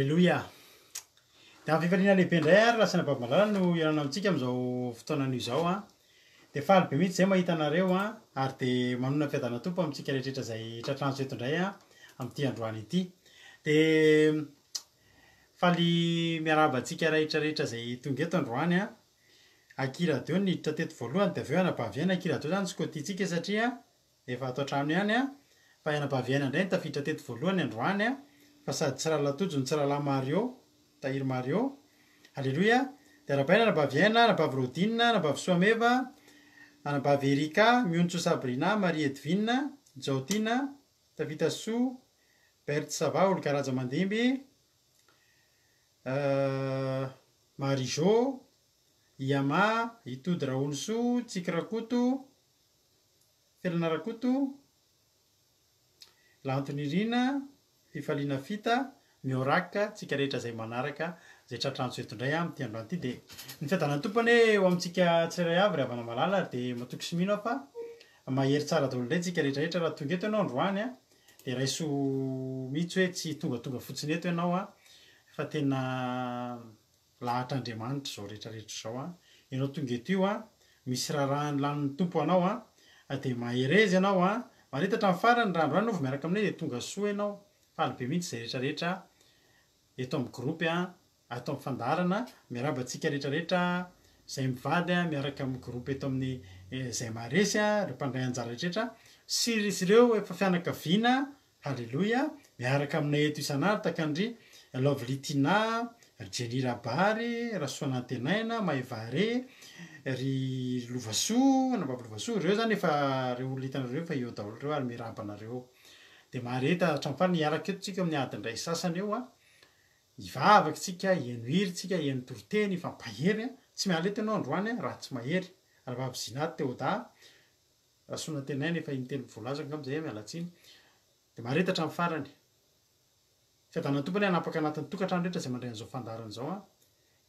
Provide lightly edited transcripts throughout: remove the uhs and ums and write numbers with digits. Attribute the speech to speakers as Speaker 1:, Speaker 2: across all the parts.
Speaker 1: Alleloia. Dia amin'ny fifaliana lehibe indray ary lasana babalala no iarana amintsika amin'izao fotoanan'io izao a. Dia faly be mihitsy izay mahita anareo a, ary dia manona fiadana tompo amintsika rehetrarehetra izay tratranjo eto indray a amin'ity androany ity. Dia faly miarahaba antsika rehetrarehetra izay tonga eto androany a. Aky radio no niditra teto voalohany dia avy eo anabavihana aky radio izany tsy koa tiantsika satria efa ato an-trano ihany a. Fa anabavihana indray no tafiditra teto voalohany androany a. Fa sady tsy rahalatojo ny tsy rahalahy Mario, tahiry Mario. Alleloia. Dia arabaina anabavihana, anabavy Rodine, anabavy Soameva, anabavy Erika, Miontso Sabrina, Marie Edvine, Jaotina, Tavita Soa, Berthe Sava, Olokaraja Mandimby, Marijo, Iama, Itody Raoniso, Tsikirakoto, Felina Rakoto, Lantonirina, Fifaliana Fita, Mioraka, tsika rehetra izay manaraka, izay tratranjo eto indray amin'ity androany ity. Dia ny fiadanan'ny tompony eo amintsika tsirairay avy ry havana malala dia matoky sy mino aho fa mahery tsara daholo indray tsika rehetrarehetra raha tonga eto ianao androany a. Dia raiso mihitsy hoe tsy tongatonga fotsiny eto ianao a, fa tena lahatr'Andriamanitra izao rehetrarehetra izao a. Ianao tonga eto io a, misy raharaha lanin'ny tompo anao a, dia mahery ianao a. Maritatra amin'ny farany raha androany vao miaraka aminay dia tonga soa ianao. Faly be mihitsy izay rehetrarehetra eto amin'ny gropy a, ato amin'ny fandarana. Miarahaba antsika rehetrarehetra izay mivady a, miaraka amin'ny gropy eto amin'ny izay maharesy a, ireo mpandray anjara rehetrarehetra sy ireo efa fianakaviana. Halleloia. Miaraka aminay eto isan'andro takan'ny Lovely Tina, Jenny Rabary, Rasoana Antenaina, Maivare, ry Lovasoa, anabavy Lovasoa. Ireo zany efa ireo olona hitanareo efa eo daholo ireo ary mirahaba anareo. Dia mareta hatramin'ny farany hiaraka eto tsika amin'ny adiny iray sasany eo a. Hivavaka tsika, hihaino hira tsika, hihaino toriteny, hifampahery a. Tsy miala eto ianao androany a raha tsy mahery. Aravavy Zinata Teoda, Rasoana Antenaina efa intelo voalazaka angamba izay miala tsiny. Dia mareta hatramin'ny farany. Fiadanan'ny tompony hanapaka anatin'ny tokantrano rehetra izay mandray an'izao fandarana izao a.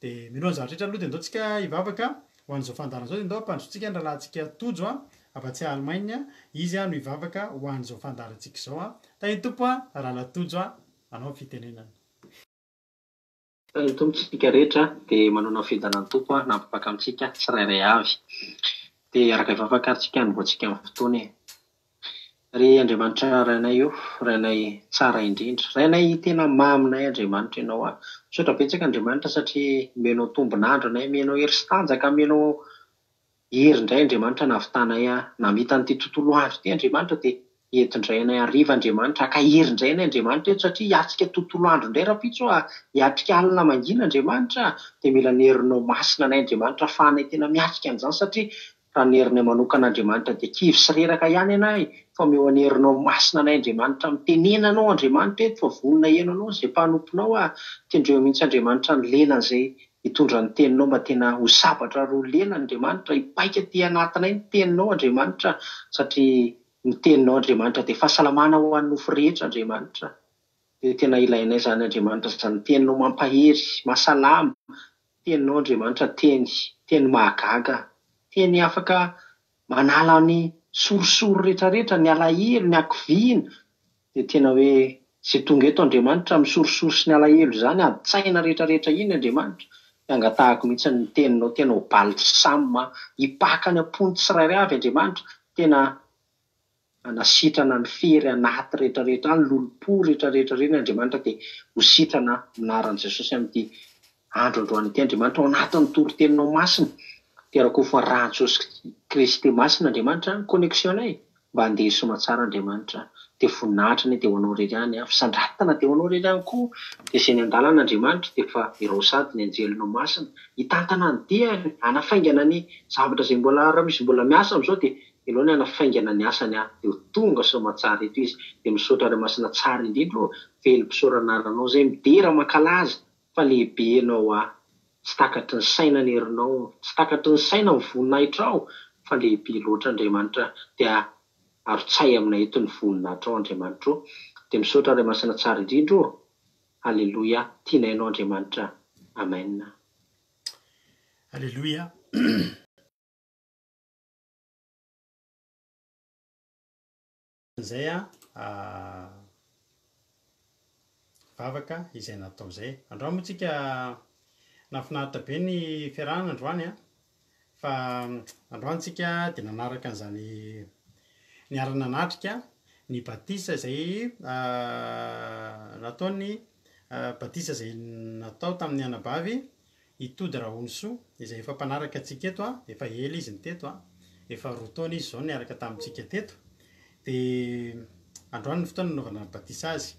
Speaker 1: Dia mino an'izany rehetra aloha dia andao tsika hivavaka ho an'izao fandarana izao dia andao ampandrotsika ny rahalahintsika tojo a, afa-tsy Allemagne a, izy a no hivavaka ho an'izao fandarantsika izao a. Tahin'ny tompo a, rahalatojo a, anao fitenenana.
Speaker 2: Ny tompontsika rehetra dia manao fiadanan'ny tompo a, nampapaka amintsika tsirairay avy. Dia araka hivavakarintsika hanomboantsika amin'ny fotoana e. Ry Andriamanitra rainay io, rainay tsara indrindra, rainay tena maminay Andriamanitra ianao a. Misaotra betsaka Andriamanitra satria menao tombonandro anay, menao hery sy tanjaka, menao hery indray Andriamanitra nahavitanay a namita an'ity tontolo andro ity Andriamanitra dia eto indray anay hariva Andriamanitra, ka hery indray anay Andriamanitra eto satria hiatrika tontolo andro indray rapitso a, hiatrika alina mangina Andriamanitra. Dia mila ny herinao masina anay Andriamanitra ahafahanay tena miatrika an'izany satria raha ny herinay manokana Andriamanitra dia kivy sy reraka ihany anay, fa meo ny herinao masina anay Andriamanitra mitenenanao Andriamanitra eto, fa vonona henonao izay mpanomponao a. Tendreo mihitsy Andriamanitra ny lelana izay hitondra ny teninao mba tena ho sabatra roa lena Andriamanitra, hipaika ty anatinay ny teninao Andriamanitra satria ny teninao Andriamanitra dia fahasalamana ho an'ny nofo rehetra Andriamanitra. Dia tena ilainay izany Andriamanitra, izany teninao mampahery, mahasalama, teninao Andriamanitra teny mahagaga, teny afaka manala ny sorisoro rehetrarehetra, ny alahelo, ny akoviana. Dia tena hoe izay tonga eto Andriamanitra misorisoro sy ny alahelo izany ady-tsaina rehetrarehetra iny Andriamanitra. Angatahako mihitsy ny teninao tena ho balitry samma, hipaka ny ampon'ny tsirairay avy Andriamanitra, tena anasitrana ny fery anaty rehetrarehetra, ny lolopo rehetrarehetra reny Andriamanitra dia ho sitrana anaran'i Jesosy amin'ity andro androany ity Andriamanitra, ao anatin'ny toriteninao masina. Dia rakofo ny rà Jesosy Kristy masina Andriamanitra ny koneksionay mba handeha somatsara Andriamanitra. Dia voninahitra ny dia ho anao irery ihany, fisandratana dia ho anao irery ihany koa. Dia izay ny andalana Andriamanitra dia efa irao sady ny anjelinao masina hitantana ny dia, hanafaingana ny zavatra izay raha misy mbola miasa amin'izao dia iloha ny hanafaingana ny asany a, dia ho tonga somatsara eto izy. Dia misaotra ary masina tsara indrindra velom-pisoran'aranao izay midera mankalaza fa lehibe ianao a. Tsy takatry ny saina ny herinao, tsy takatry ny saina ny voninahitrao, fa lehibe loatra Andriamanitra. Dia aro-tsay aminay eto ny voninahitra ao Andriamanitra. Dia misaotra ary masina tsara indrindra. Halleloia. Tianainao Andriamanitra. Amen.
Speaker 1: Halleloia. Izay a mivavaka izay natao zay. Androany moa tsika nafinaritra be ny fiarahana androany fa androany tsika dia nanaraka an'izany niarana natrika ny batisa izay nataony batisa izay natao tamin'ny anabavy hitody Raonisoa izay efa mpanaraka antsika eto efa ela izy ny teto efa roa taona izy zao niaraka tamintsika teto dia androany ny fotoana nanaovana batisa azy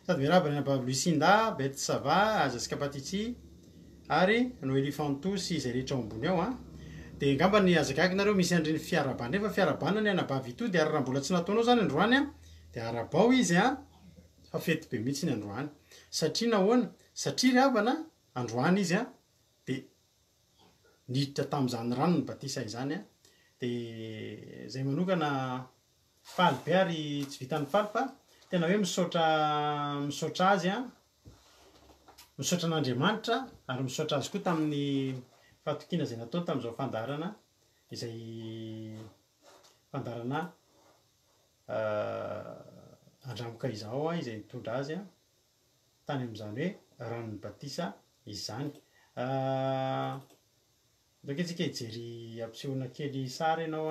Speaker 1: sady miarahaba ny anabavy Lucinda, Betsava, Azaska Patitsy ary no Elifantosy izay rehetra ao ambony ao dia ngamba ny azakaikinareo misy andreny fiarabana nefa fiarabana ny anabavy hitody ary raha mbola tsy nataonao zany androany dia arabao izy fa fety be mihitsy ny androany satria nahoana satria ry havana androany izy dia niditra tamin'izany rano ny batisa izany dia zay manokana faly be ary tsy vitan'ny faly fa tena hoe misaotra azy misaotra an'Andriamanitra ary misaotra azy koa tamin'ny fahatokiana izay nataony tamin'izao fandarana izay fandarana andramoka izao izay mitondra azy tany amin'izany hoe ranon'ny batisa izany. Ndao tsika hijery ampisehoana kely sary ianao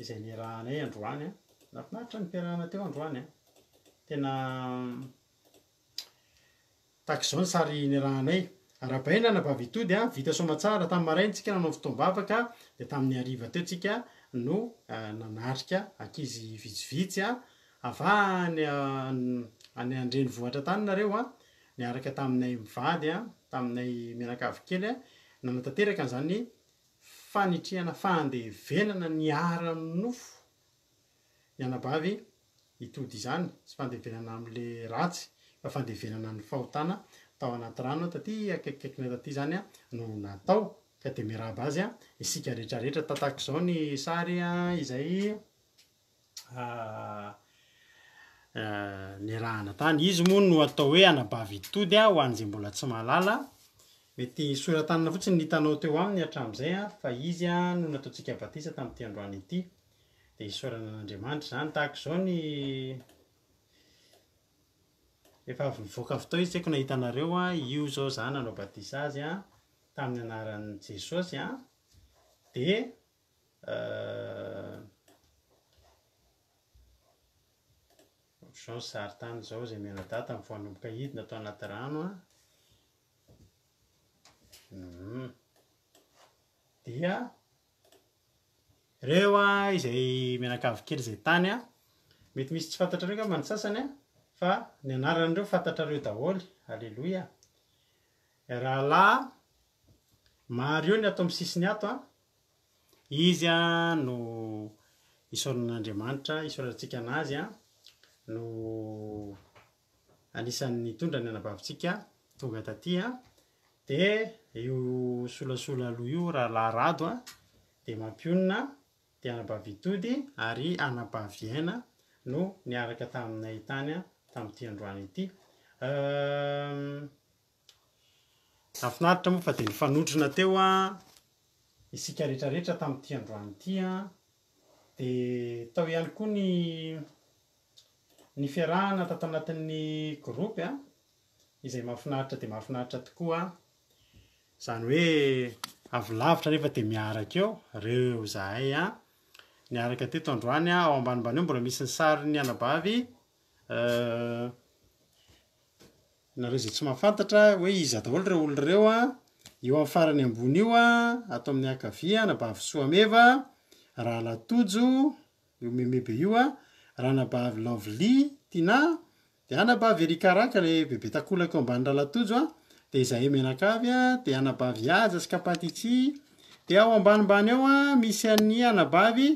Speaker 1: izay niarahanay androany nafinaritra ny mpiarahana teo androany tena tahaka izao ny sary niarahanay arabaina anabavy hitody vita soamantsara tamin'ny maraintsika nanao fotoam-bavaka dia tamin'ny hariva teo tsika no nanatrika ankizy vitsivitsy avy any andrenivohitra tany nareo niaraka taminay mivady taminay mianakavy kely nanatanteraka an'izany fanitrihana fandevenana niara nofo ny anabavy hitody izany tsy fandevenana amin'le ratsy fa fandevenana ny fahotana tao anaty rano taty akaikikaikina taty zany no natao ka dia miarahaba azy isika rehetrarehetra tahaka izao ny sary izay niarahana tany izy moa no atao hoe anabavy hitody ho an'izay mbola tsy mahalala mety soratanina fotsiny ny hitanao teo aminy hatramin'izay fa izy no nataontsika batisa tamin'ity androany ity dia isaorana an'Andriamanitra zany tahaka izao ny efa avy nivoaka avy tao izy tsy haiko nahita anareo io zao zany nanao batisa azy tamin'ny anaran'i Jesosy dia zao ny sary tany zao izay mianadahy tamin'ny voanomboka hidina atao anaty rano dia reo izay mianakavy kely izay tany mety misy tsy fantatrareo ngamba ny sasany fa ny anaran'ireo fantatrareo daholo. Alleloia. Rahalahy Mario ny atao amin'ny sisiny ato izy no isaoran'Andriamanitra isaorantsika anazy no anisan'ny nitondra ny anabavitsika tonga taty dia io solasola aloha io rahalahy Rado dia mampionona dia anabavy hitody ary anabavy aina no niaraka taminay tany tamin'ity androany ity. Nafinaritra moa fa dia nifanotrona teo isika rehetrarehetra tamin'ity androany ity dia tao ihany koa ny fiarahana tato anatin'ny gropy izay mahafinaritra dia mahafinaritra tokoa izany hoe avy lavitra nefa dia miaraka eo reo zahay niaraka teto androany ao ambanimbany eo mbola misy ny sary ny anabavy nareo izay tsy mahafantatra hoe iza daholo ireo olona ireo eo amin'ny farany ambony io atao amin'ny ankavia anabavy Soameva, Rahalatojo io memebe io Ranabavy Lovely Tina dia anabavy Erikaraka ilay bebe takolaka ambany Rahalatojo dia izahay mianakavy dia anabavy Azaska Patitsy dia ao ambanimbany ao misy an'ny anabavy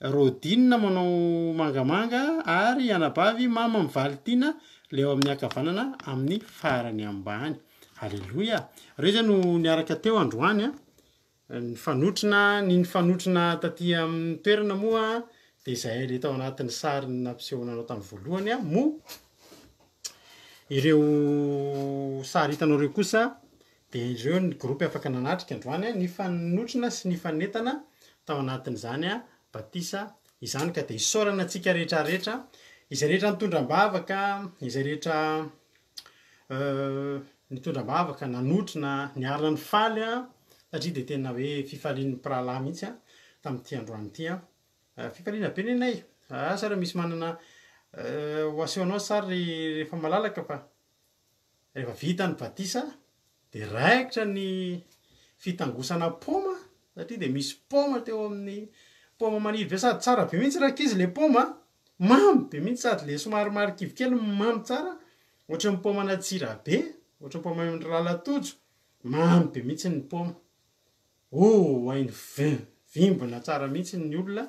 Speaker 1: Rodine manao mangamanga ary anabavy Mama Mivalitiana ilay ao amin'ny ankavanana amin'ny farany ambany. Alleloia. Reo izany no niaraka teo androany nifanotrona taty amin'ny toerana moa dia izahay ilay tao anatin'ny sary nampisehonanao tamin'ny voalohany moa ireo sary hitanao ireo kosa dia ireo ny gropy afaka nanatrika androany nifanotrona sy nifanentana tao anatin'izany batisa izany ka dia isaorana antsika rehetrarehetra izay rehetra nitondram-bavaka izay rehetra nitondra-bavaka nanotrina niarina ny faly a satria de tena hoe fifalian'ny mpirahalahy mihitsy a tamin'ity androany ity a fifaliana be nenay asa raha misy manana ho asehonao sary rehefa malalaka fa rehefa vita ny batisa de raikitra ny fitangosana paoma satria de misy paoma teo amin'ny paoma maniry be sady tsara be mihitsy raha kizy le paoma mamy be mihitsy sady le somary marikivy kely mamy tsara ohatra ny paoma natsira be ohatra ny paoma ralatojo mamy be mihitsy ny paoma hainy vimbona tsara mihitsy ny olona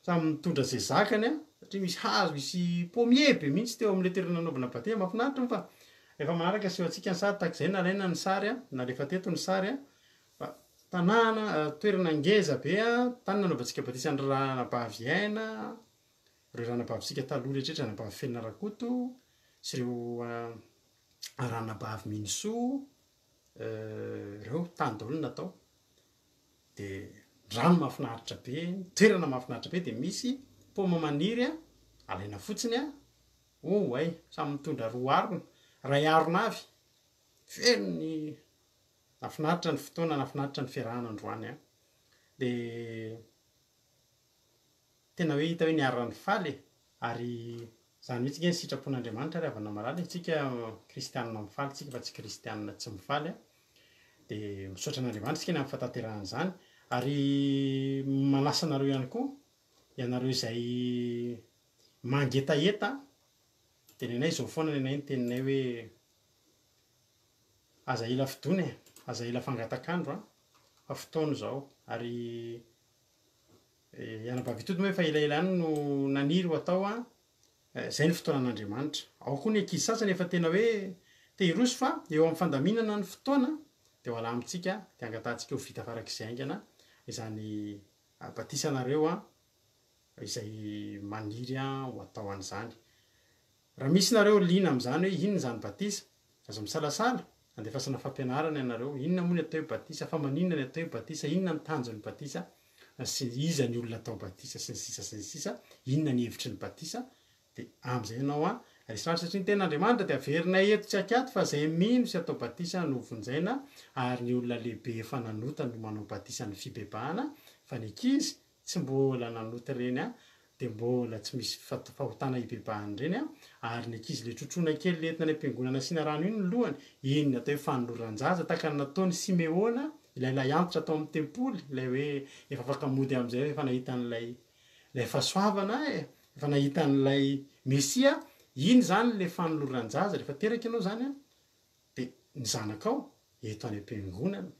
Speaker 1: samy mitondra zay zakany a satria misy hazo misy pommier be mihitsy teo amin'le toerana nanaovana bate mahafinaritra fa efa manaraka aseho antsika ny sary tahak'izay nalaina ny sary a na rehefa teto ny sary a fa tanàna toerana ngeza be a tany nanaovantsika batisany ranabavy aina reo ranabavintsika taloha rehetraretra ranabavy felina rakoto sy ireo ranabavy minisoa reo tany daholo natao de rano mahafinaritra be toerana mahafinaritra be de misy paoma maniry a alaina fotsiny a ay samy mitondra roa arona ray arona avy feno ny nafinaritra ny fotoana nafinaritra ny fiarahana androany a de tena hoe hita hoe niarany faly ary zany mihitsy nge ny sitrapon'Andriamanitra ary avana marary tsika kristianina mifaly tsika fa tsy kristianina tsy mifaly a de misaotra an'Andriamanitra tsika ny amin'ny fataterahana zany ary manasa anareo ihany koa ianareo izay mangetaeta tenenay zao foana nenay ny teninay hoe aza ila fidony aza ila fangatakandro a fa fotoana zao ary ianabavitody moa efa elaela any no naniry ho atao a zay ny fotoanan'Andriamanitra ao koa ny ankizy sasany efa tena hoe te hiroso fa eo amin'ny fandaminana ny fotoana de ho ala amintsika de angatantsika ho vita farak'izay aingana izany batisanareo a izay maniry a ho atao an'izany raha misy nareo lina amin'izany hoe inona zany batisa aza misalasala andefasana fampianarana ianareo inona moa ny atao hoe batisa fa maninona ny atao hoe batisa inona ny tanjon'ny batisa sy iza ny olona atao batisa sy ny sisa inona ny hevitry ny batisa de am'izay ianao a ary sarotry satria ny ten'Andriamanitra de averinay eto tsy akato fa zay mino sy atao batisa no vonjaina ary ny olona lehibe efa nanota no manao batisa ny fibebahana fa ny ankizy tsy mbola nanota reny a de mbola tsy misy fahotana hibebahany reny a ary ny ankizy le trotrona kely le entina ny ampiangonana asiana rano iny ny lohany iny ny atao hoe fanoloran-jaza tahaka ny nataony Simeona ilay antitra atao amin'ny tempoly ilay hoe efa afaka mody am'izay efa nahita an'ilay fahasoavana efa nahita an'ilay mesia iny zany le fanoloran-jaza rehefa teraka ianao zany a de ny zanakao eto any ampiangonana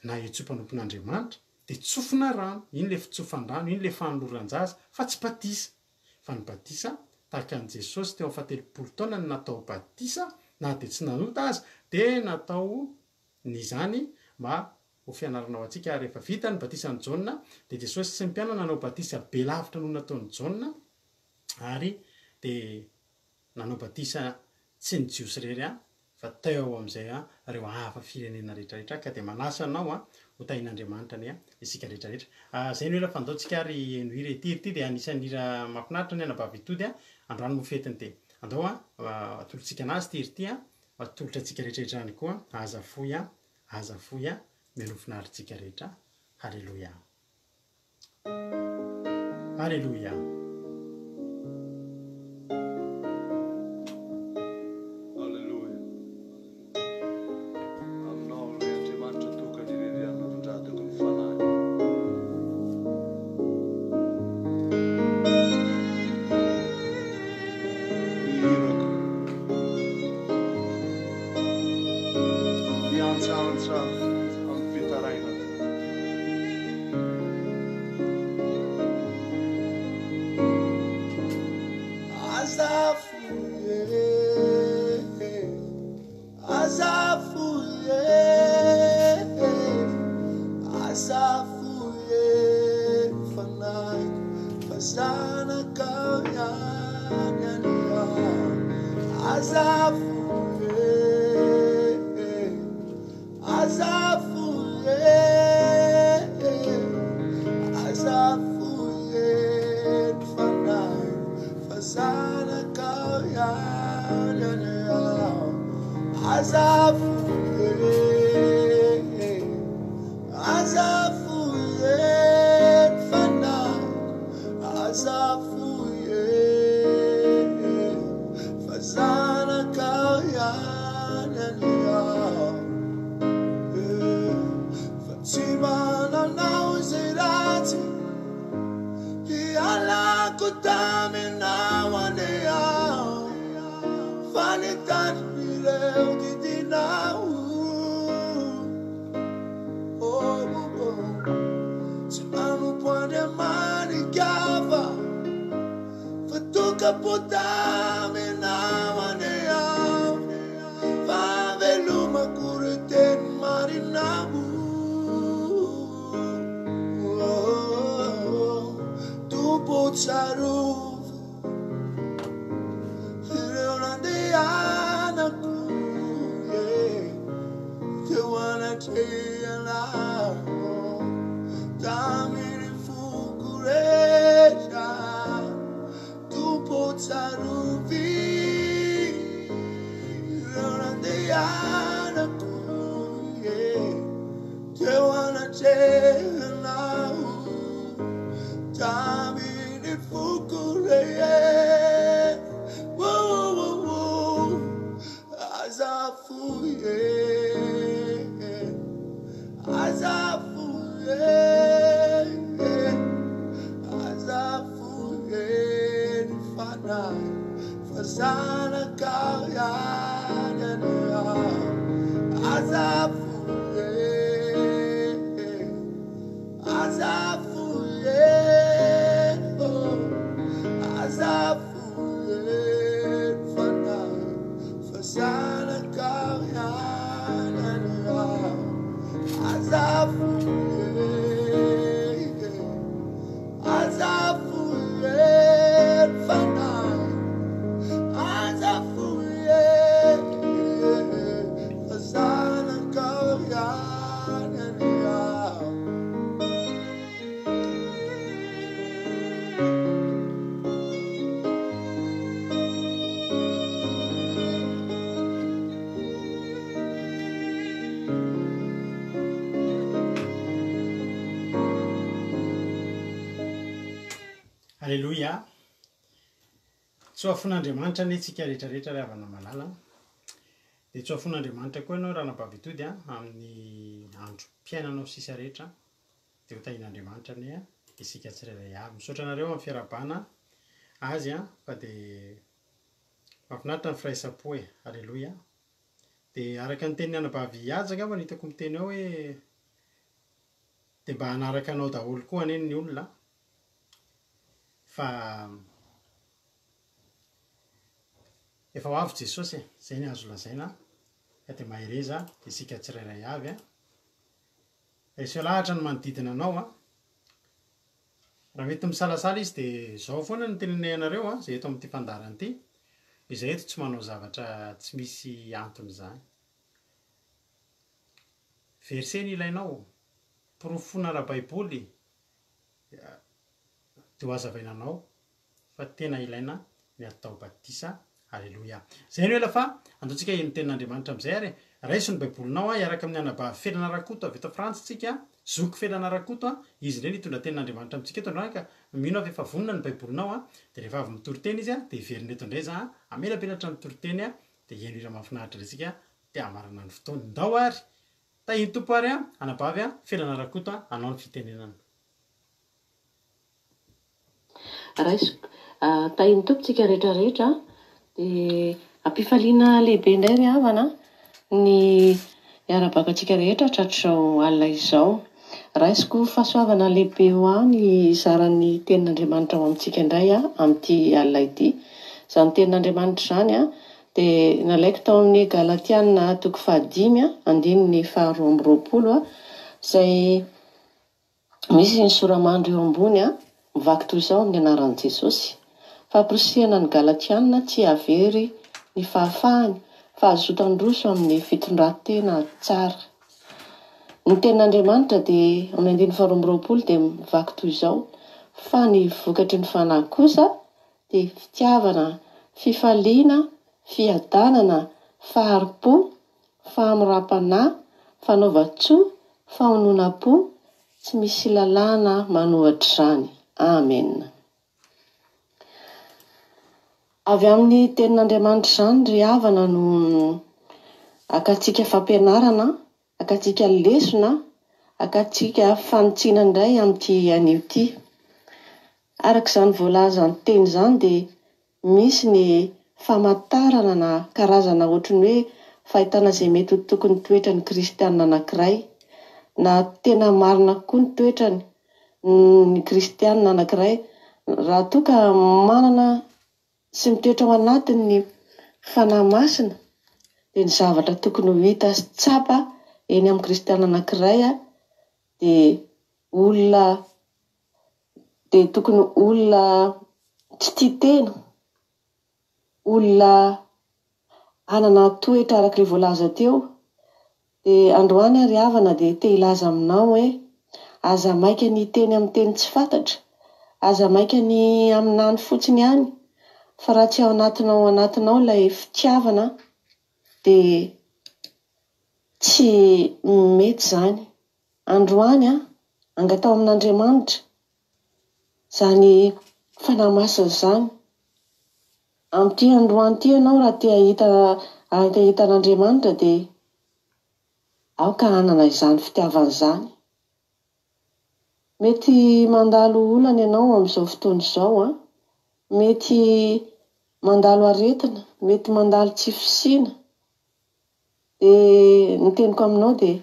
Speaker 1: na etsompanompon'Andriamanitra de tsofina rano iny le fitsofandrano iny le fanoloran-jaza fa tsy batisa fa ny batisa tahaka an' Jesosy teo amin'ny fahatelopolo taona ny natao batisa na de tsy nanota azy de natao ny zany mba ho fianaranao antsika rehefa vita ny batisa ny Jaona de Jesosy tsy mpianana nanao batisa be lavitra noho nataony Jaona ary de nanao batisa tsy ny jiosy rery a fa teo am'izay a reo hafa firenena rehetrarehetra ka de manasa anao a ho tain'Andriamanitra ny a isika rehetrarehetra zay ny hoe la fandaotsika ary no hira ity de anisan'ny hira mahafinaritra ny anabavitody a androany mofetiny de andao a atolotsika anazy ty ity a atolotra atsika rehetrarehetra any koa aza foy a melo finaritsika rehetra halleloia halleloia
Speaker 3: Azafuye tsy mananao zay ratsy hialako taminao ane aho fa nitany ireo didinao tsy manompo andriamanikava fa tokapo taminao ane aho fa velomako reteny marinao tompo tsarovy ireo nandehanako teo anatrehanao taminy foko rehetra tompo tsarovy ireo nandehanako teo anatrehanao taminy foko rehetra azafuye azafuye azafuye nifana fasana karyana azafuye azafuye azafuye nifana fasana karyana azafuye azafuye nifana azafuye fasana karyana
Speaker 1: Alleluia. Tsoafon'Andriamanitra ny tsika rehetrarehetra ry havana malala dia tsoafon'Andriamanitra koa ianao ranabavitody amin'ny androm-piainanao sisa rehetra dia ho tahin'Andriamanitra ny isika tsirairay avy misaotra anareo amin'ny fiarabana azy fa dia mahafinaritra ny firaisapo alleluia. Dia araka ny tenin'ny anabavy Ajaka fa nitako miteny ao hoe dia mba hanaraka anao daholo koa aneny ny olona fa efa ho avy Jesosy izay ny azo lazaina ka dia mahereza isika tsirairay avy reseo lahatra ny manodidina anao raha mety misalasala izy dia izao foana ny tenenay anareo izay eto amin'ity fandarana ity izay eto tsy manao zavatra tsy misy antony izany. Verset ny ilainao porofona ara-baiboly dia ho azavainanao fa tena ilaina ny atao batisa. Alleluia. Zay ny hoe fa andaontsika ny tenin'Andriamanitra amin'izay ary raiso ny baibolinao iaraka amin'ny anabavy felana rakoto avy eto Frantsa tsika zoky felana rakoto izy indray nitondra tenin'Andriamanitra amintsika eto androany ka mino avy efa vonona ny baibolinao dia rehefa avy mitory-teny izy dia heverina eto indray za amelapelatra mitory-teny dia henira mahafinaritra resika dia amarana ny fotoany ndao ary tahiny tompo ary anabavy felana rakoto anao ny fitenenana
Speaker 4: raiso tahiny tompo tsika rehetrarehetra dia ampifaliana lehibe indray ry havana ny iarabaka antsika rehetra tratrizao alina izao. Raisiko fahasoavana lehibe ho any izaran'ny tenin'Andriamanitra ao amintsika indray amin'ity alina ity. Izany tenin'Andriamanitra izany dia nalaiko tao amin'ny Galatiana 5:1-2 izay misy ny soramandry eo ambony mivaky toy izao amin'ny anaran'i Jesosy. Famporisihana ny Galatiana tsy avery ny fahafahany fa azotandroso amin'ny fitondran-tena tsara. Ny tenin'Andriamanitra dia amin'ny 2:20 dia mivaky toy izao fa ny vokatry ny fanahy kosa dia fitiavana, fifaliana, fiadanana, faharipo, fahamoram-panahy, fanaova-tsoa, fahonoana-po, tsy misy lalàna manohatra izany. Amen. Avy amin'ny tenin'Andriamanitra izany ry havana no akatsika fampianarana, akatsika lesona akatsika fanontsinana indray amin'ity anio ity. Arak'izany voalaza ny teny izany dia misy ny famantarana na karazana ohatran'ny hoe fahitana izay mety ho tokony toetra ny kristianina anankiray, na tena marina koa ny toetrany ny kristianina anankiray raha toa ka manana sy mitoetra ao anatiny ny fanahy masina, dia ny zavatra tokony ho hita sy tsapa eny amin'ny kristianina anankiray dia tokony olona tsy tia tena, olona anana toetra araka ilay voalaza teo. Dia androany ary havana dia te hilaza aminao hoe aza maika ny teny amin'ny teny tsy fantatra, aza maika ny aminany fotsiny ihany, fa raha tsy ao anatinao ilay fitiavana dia tsy mety izany. Androany angatao amin'Andriamanitra izany fanahy masina izany. Amin'ity androany ity ianao raha te hahita an'Andriamanitra dia aoka hanana izany fitiavana izany. Mety mandalo olana ianao amin'izao fotoana izao, mety mandalo aretina, mety mandalo tsy fisiana, dia ny teniko aminao dia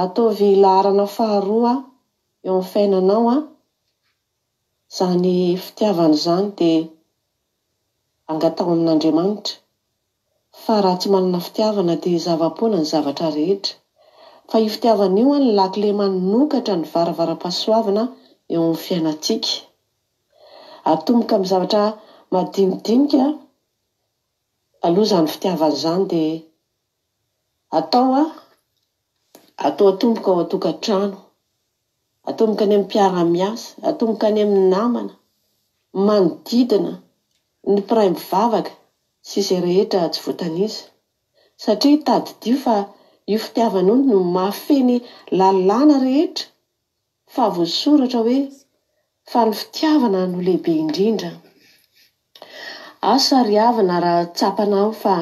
Speaker 4: ataovy laharana faharoa eo amin'ny fiainanao izany fitiavana izany dia angatao amin'Andriamanitra. Fa raha tsy manana fitiavana dia zava-poana ny zavatra rehetra. Fa io fitiavana io ny lakile manokatra ny varavaram-pahasoavana eo amin'ny fiainantsika. Atomboka amin'ny zavatra madinidinika aloha izany fitiavana izany dia atao atomboka ao an-tokantrano, atomboka any amin'ny mpiara-miasa, atomboka any amin'ny namana, manodidina, ny mpiray mivavaka sy izay rehetra tsy voatanisa. Satria tadidio fa io fitiavana io no mahafeny lalàna rehetra, fa voasoratra hoe fa ny fitiavana no lehibe indrindra. Asa ry havana raha tsapanao fa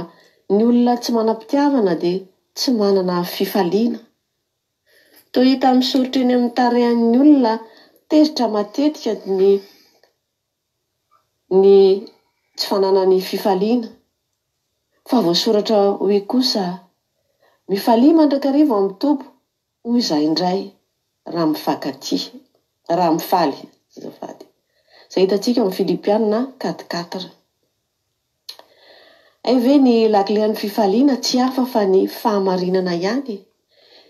Speaker 4: ny olona tsy manam-pitiavana dia tsy manana fifaliana. Toa hita misoritra eny amin'ny tarehan'ny olona tezitra matetika ny tsy fananany fifaliana. Fa voasoratra hoe kosa mifalia mandrakariva ao amin'ny Tompo, hoy izahay indray raha mifankatia, raha mifaly. Izay hitantsika amin'ny Filipianina 4:4. Ay ve ny lakilean'ny fifaliana tsy hafa fa ny fahamarinana ihany.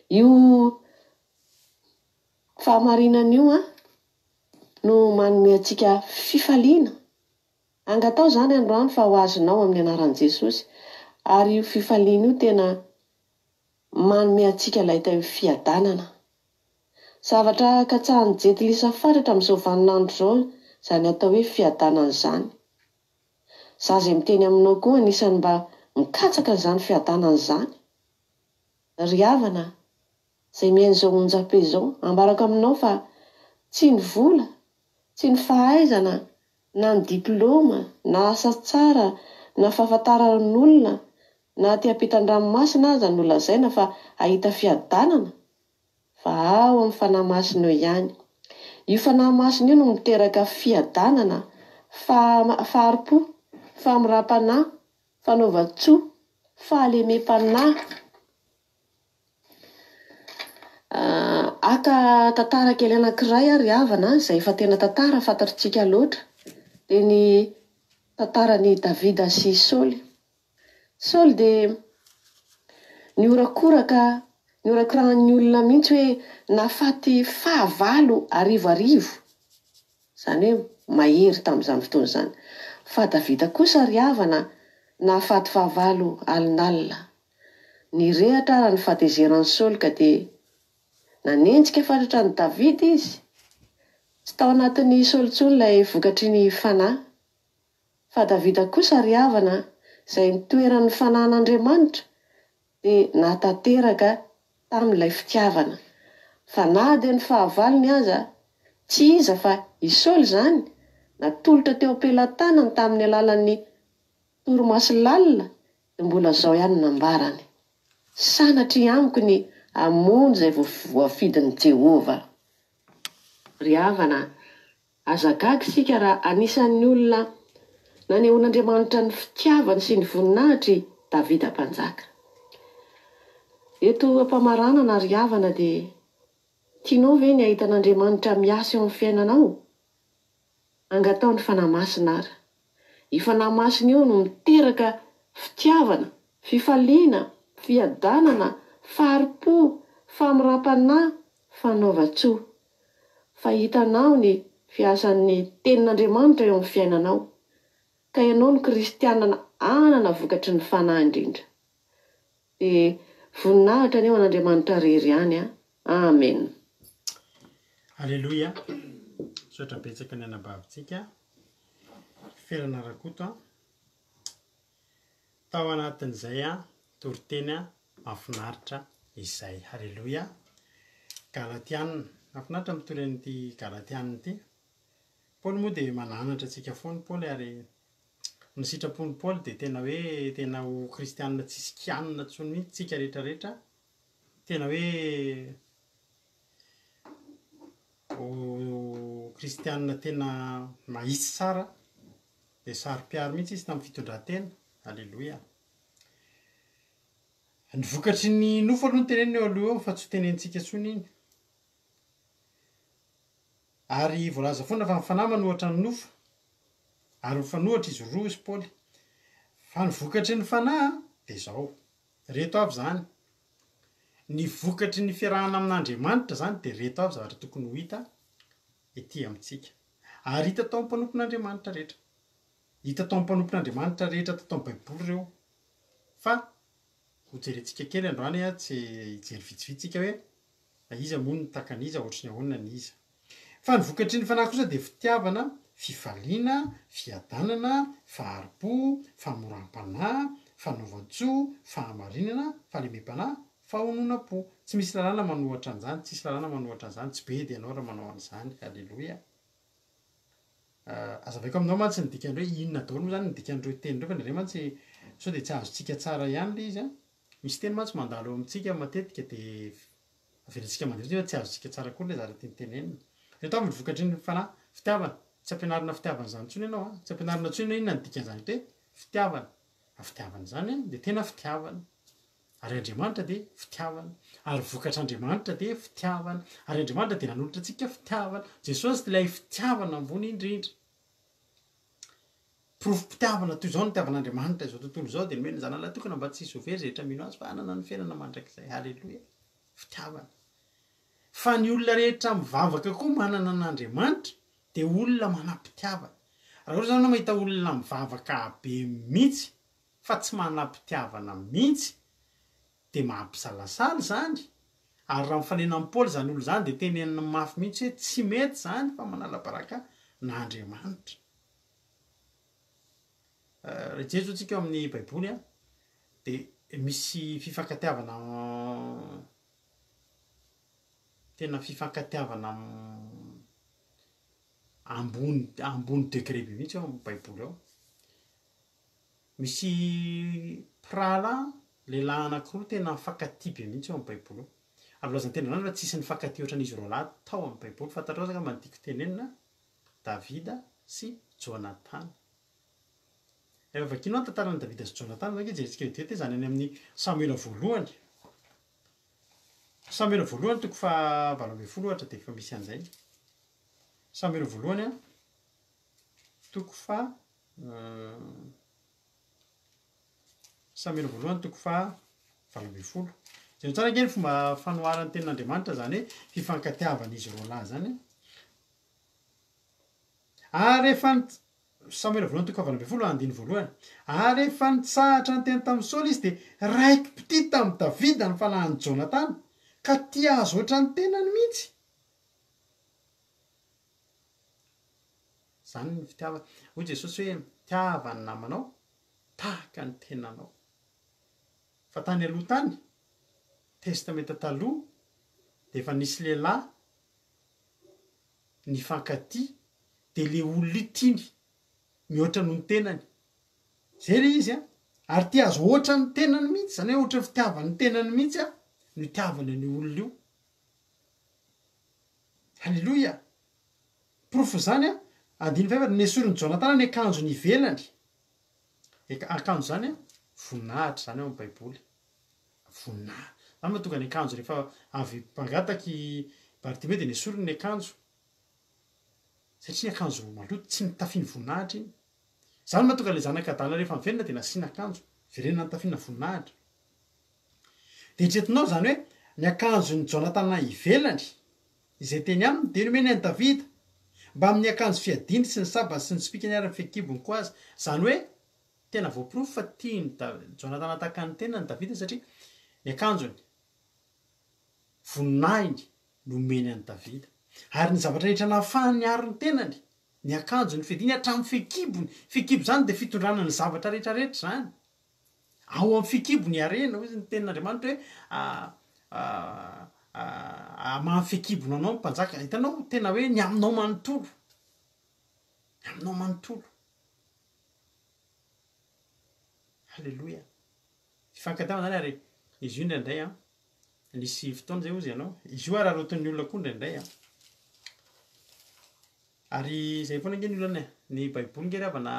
Speaker 4: Io fahamarinana io no manome antsika fifaliana. Angatao izany androany fa ho azonao amin'ny anaran'i Jesosy, ary io fifaliana io tena manome antsika ilay fiadanana. Zavatra katsahan'ny jetilisa fatratra amin'izao vaninandro izao izany atao hoe fiadanana izany. Izaho izay miteny aminao koa anisany mba mikatsaka izany fiadanana izany. Ry havana izay mihaino izao onjam-pe izao, ambarako aminao fa tsy ny vola, tsy ny fahaizana, na ny diplôma, na asa tsara, na fahafantaran'olona, na ty ampitan-dranomasina aza no lazaina fa ahita fiadanana, fa ao amin'ny fanahy masina eo ihany. Io fanahy masina io no miteraka fiadanana, faharipo, famiram-panahy, fanaova-tsoa, fahalemem-panahy. Aka tantara kely anankiray ary havana izay efa tena tantara fantatritsika loatra dia ny tantaran'i Davida sy Saoly. Saoly dia niorakirahan'ny olona mihitsy hoe nafaty fahavalo arivo, izany hoe mahery tamin'izany fotoana izany. Fa Davida kosa ry havana nafaty fahavalo alinalina. Nirehatra raha ny fahatezeran'i Saoly ka dia nanenjika fatratra ny Davida izy. Tsy tao anatin'ny Saoly intsony ilay vokatry ny fanahy. Fa Davida kosa ry havana izay nitoeran'ny fanahin'Andriamanitra dia natanteraka tamin'ilay fitiavana. Fa na dia ny fahavalony aza tsy iza fa i Saoly izany natolotra teo am-pelantanany tamin'ny alalan'ny torimaso lalina dia mbola izao ihany nambarany. Sanatria amiko ny hamono izay voafidin'i Jehova. Ry havana, azagaga sika raha anisan'ny olona nanehoan'Andriamanitra ny fitiavany sy ny voninahitry Davida mpanjaka. Eto ampamaranana ry havana dia tianao ve ny ahitan'Andriamanitra miasa eo amin'ny fiainanao? Angatao ny fanahy masina ary. I fanahy masina io no miteraka fitiavana, fifaliana, fiadanana, faharipo, famirampanahy, fanaova-tsoa. Fa hitanao ny fiasan'ny tenin'Andriamanitra eo amin'ny fiainanao. Ka ianao ny kristianina anana vokatry ny fanahy indrindra. Dia voninahitra ny eo an'Andriamanitra rery ihany. Amen.
Speaker 1: Alleluia. Sotra betsaka ny anabavitsika. Ferana rakoto. Tao anatin'izay toriteny mahafinaritra izay. Alleluia. Galatiana. Mahafinaritra mitory an'ity Galatiana ity. Paoly moa dia mananatra antsika foana Paoly ary ny sitrapony Paoly dia tena hoe tena ho kristianina tsisy kianina intsony mihitsy tsika rehetra rehetra. Tena hoe kristianina tena mahisy tsara dia saro-piaro mihitsy izy tamin'ny fitondran-tena. Alleluia. Ny vokatry ny nofo aloha ny tenenina eo aloha fa tsy tenentsika intsony iny. Ary voalaza foana fa ny fanahy manohatra ny nofo. Ary mifanohatra izy roa izy Paoly. Fa ny vokatry ny fanahy dia izao. Reto avy izany. Ny vokatry ny fiarahana amin'Andriamanitra izany dia reto avy zavatra tokony ho hita ety amintsika. Ary hita tao amin'ny mpanompon'Andriamanitra rehetra. Hita tao amin'ny mpanompon'Andriamanitra rehetra tao amin'ny Baiboly ireo. Fa ho jerentsika kely androany tsy hijery vitsivitsika hoe iza moa ny takan'iza ohatry ny ahoana ny iza. Fa ny vokatry ny fanahy kosa dia fitiavana, fifaliana, fiadanana, faharipo, famoram-panahy, fanaova-tsoa, fahamarinana, fahalemem-panahy, fahonoana-po. Tsy misy lalàna manohatra an'izany, tsisy lalàna manohatra an'izany, tsy be dia ianao raha manao an'izany. Alleluia. Azavaiko aminao mantsy ny dikany hoe inona daholo moa izany ny dikan'ireo teny ireo fa indray mantsy sao dia tsy azontsika tsara ihany ilay izy. Misy teny mantsy mandalo eo amintsika matetika dia avelantsika mandeha fa tsy azontsika tsara koa ilay zavatra tenenina. Reto avy ny vokatry ny fanahy, fitiavana. Tsy ampianarina fitiavana izany intsony ianao. Tsy ampianarina intsony hoe inona ny dikan'izany hoe fitiavana. Fitiavana izany dia tena fitiavana. Ary Andriamanitra dia fitiavana. Ary vokatr'Andriamanitra dia fitiavana. Ary Andriamanitra dia nanolotra antsika fitiavana. Jesosy dia ilay fitiavana ambony indrindra. Profim-pitiavana toy izao ny fitiavan'Andriamanitra izao tontolo izao dia nomena ny zanany natokana mba tsy hisy ho very rehetra mino azy fa hanana ny fiainana mandrakizay. Alleluia. Fitiavana. Fa ny olona rehetra mivavaka koa manana an'Andriamanitra dia olona manam-pitiavana. Raha ohatra izany mahita olona mivavaka be mihitsy fa tsy manam-pitiavana mihitsy dia mampisalasala izany. Ary raha mifanena amin'ny Paoly izany olo izany dia tenenina mafy mihitsy hoe tsy mety izany fa manala-baraka n'Andriamanitra. Rejeto antsika eo amin'ny Baiboly dia misy fifankatiavana tena fifankatiavana ambony degré be mihitsy eo amin'ny Baiboly ao. Misy prala lehilahy anankiroa tena mifankatia be mihitsy eo amin'ny Baiboly ao. Ary volazan'ny tena androany fa tsisy nifankatia ohatran'izy roa lahy tao amin'ny Baiboly. Fantatrao zaka mandiky tenenina Davida sy Jonathan. Rehefa vakianao ny tantaran'i Davida sy Jonathan zany jerentsika vetivety izany any amin'ny Samuela voalohany. Samuela voalohany toko fa 12 ohatra dia efa misy an'izay. Samuela voalohany toko fa Samuela voalohany toko fa 12. Izay tsara kely fomba fanoharan'ny tenin'Andriamanitra izany hoe fifankatiavan'izy roa lahy izany. Ary rehefa Samuela voalohany toko fa 12 andiny voalohany. Ary rehefa nitsahatra ny teny tamin'ny Saoly izy dia raiki-pity tamin'ny Davida ny fanahin'i Jonathan ka tia azy ohatran'ny tenany mihitsy. Izany ny fitiavana. Hoy Jesosy hoe fitiava ny namanao tahaka ny tenanao. Fa tany aloha tany testamenta taloha dia efa nisy lehilahy nifankatia dia ilay olona tiny mihoatra noho ny tenany. Izay ilay izy ary tia azy ohatran'ny tenany mihitsy. Izany hoe ohatran'ny fitiavan'ny tenany mihitsy ny tiavana ny olona io. Halleloia. Profo zany a andiny fevatra nesoriny Jonathan ny akanjo ny ivelany. Akanjo zany a voninahitra zany ao amin'ny baiboly. Voninahitra. Zany mahatonga ny akanjo rehefa avy mpangataky Bartimeo dia nesoriny ny akanjo. Satria ny akanjo maloto tsy nitafiany voninahitra iny. Zany mahatonga ilay zanak'Adala rehefa mivelona dia nasiana akanjo. Verenina nitafiana voninahitra. Dia eritreretinao zany hoe ny akanjon'ny Jonathan ivelany izay teny aminy dia nomeny an'i Davida mba amin'ny akanjo fiadiny sy ny saba sy ny spika ny arany fekibony koa azy. Zany hoe tena voaporofo fa tiany Jonathan ataka ny tenany Davida satria ny akanjony voninahiny nomeny an'i Davida. Ary ny zavatra rehetra nahafahany niaro ny tenany, ny akanjony fiadiny hatramin'ny fekibony. Fekibo zany dia fitondrana ny zavatra rehetrarehetra zany. Ao amin'ny fekibony arena hoy ny tenin'Andriamanitra hoe mahafekibony anao ny mpanjaka. Hitanao tena hoe ny aminao manontolo. Ny aminao manontolo. Halleloia. Fifankatiavana zany ary izy io indraindray nisy fotoana zay ozy ianao. Izy io ararotin'ny olona koa indraindray Ary zay foana nge ny olona ny baiboly nge ravana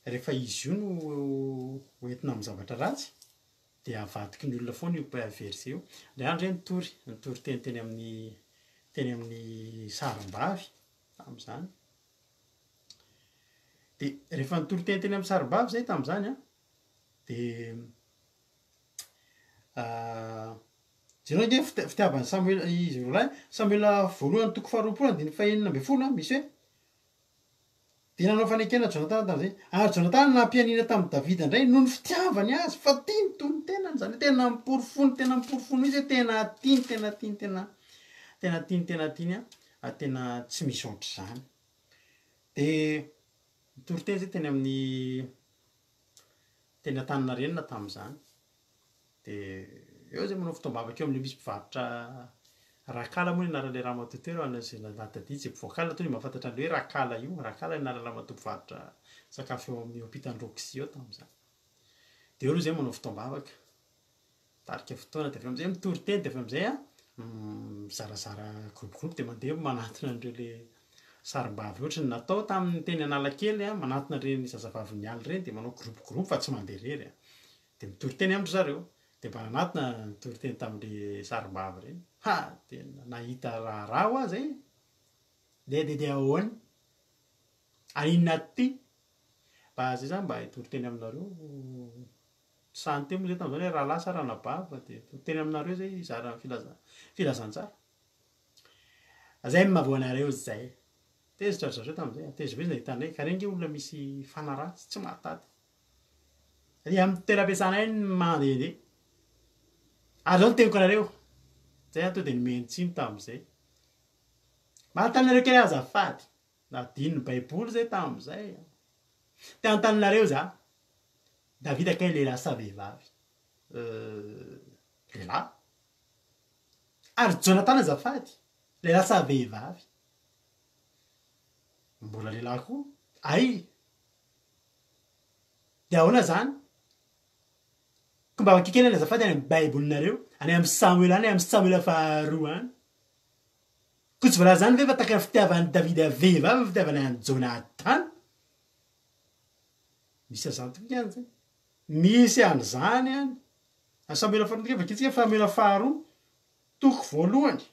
Speaker 1: rehefa izy io no hoentina amin'ny zavatra ratsy dia avadiky ny olona foana io verset io. Indray andro nitory teny amin'ny sarim-bavy tamin'izany. Dia rehefa nitory teny amin'ny sarim-bavy zay tamin'izany dia jereo nge fitiavany Samuel izy roalahy Samuel voalohany toko faharoapolo andiny fahaenina ambin'ny folo misy hoe dia nanao fanekena Jonathan tamin'izay. Ary Jonathan nampianina tamin'ny Davida indray noho ny fitiavany azy fa tiany toy ny tenany zany tena miporofony izy tena tiany tena tsy misy ohatr'izany. Dia nitory teny zay teny amin'ny teny Antaninarenina tamin'izany. Dia eo zay manao fotoam-bavaka eo amin'ilay misy mpivarotra rakala moa ny anaran'ilay ramatoa anazay natadidy zay mpivoakala toy ny mahafantatra an'ilay hoe rakala io. Rakala ny anaran'ny ramatoa mpivarotra sakafo eo amin'ny hôpitan'ny Roxy eo tamin'izany. Dia eo aloha zay manao fotoam-bavaka. Tarika fotoana dia avy amin'izay mitory teny dia avy amin'izay mizarazara groupe dia mandeha manatona an'ireo le sarim-bavy ohatrany natao tamin'ny teny Analakely manatona ireny zazavavy nialy ireny dia manao groupe fa tsy mandeha irery. Dia mitory teny amindry zareo. Dia mba nanatona nitory teny tamin'ilay sarim-bavy ireny. Dia nahita raha ho azy dia ahoany. Inona ty? Mba zay zany mba hitory teny aminareo. Sany teo moa zay tamin'izany hoe raha lasa raha nabava dia teny aminareo zay izara filazantsara. Zay mahavoa anareo zay. Tezitra zareo tamin'izay. Tezivezina hitanay ka reny olona misy fanaratsy tsy mahatady. Amin'ny toeram-piasana eny mandehandeha. Ary zao no teniko anareo. Zay to dia nimentsiny tamin'izay. Manontany nareo kely azafady. Nadino ny baiboly zay tamin'izay. Te anontany za. Davida kay lehilahy sa vehivavy? Lehilahy. Ary Jonathan azafady. Lehilahy sa vehivavy? Mbola lehilahy koa. Ay. Dia ahoana zany? Mba makikely any azafady any amin'ny baibolinareo, any amin'ny Samuel faharoa any. Koa tsy voalaza zany ve fa takana fitiavany Davida vehivavy fitiavany any Jonathan? Misy azany tokoa ihany zay. Misy an'izany any. Samuel faharoa vakitsika Samuel faharoa toko voalohany.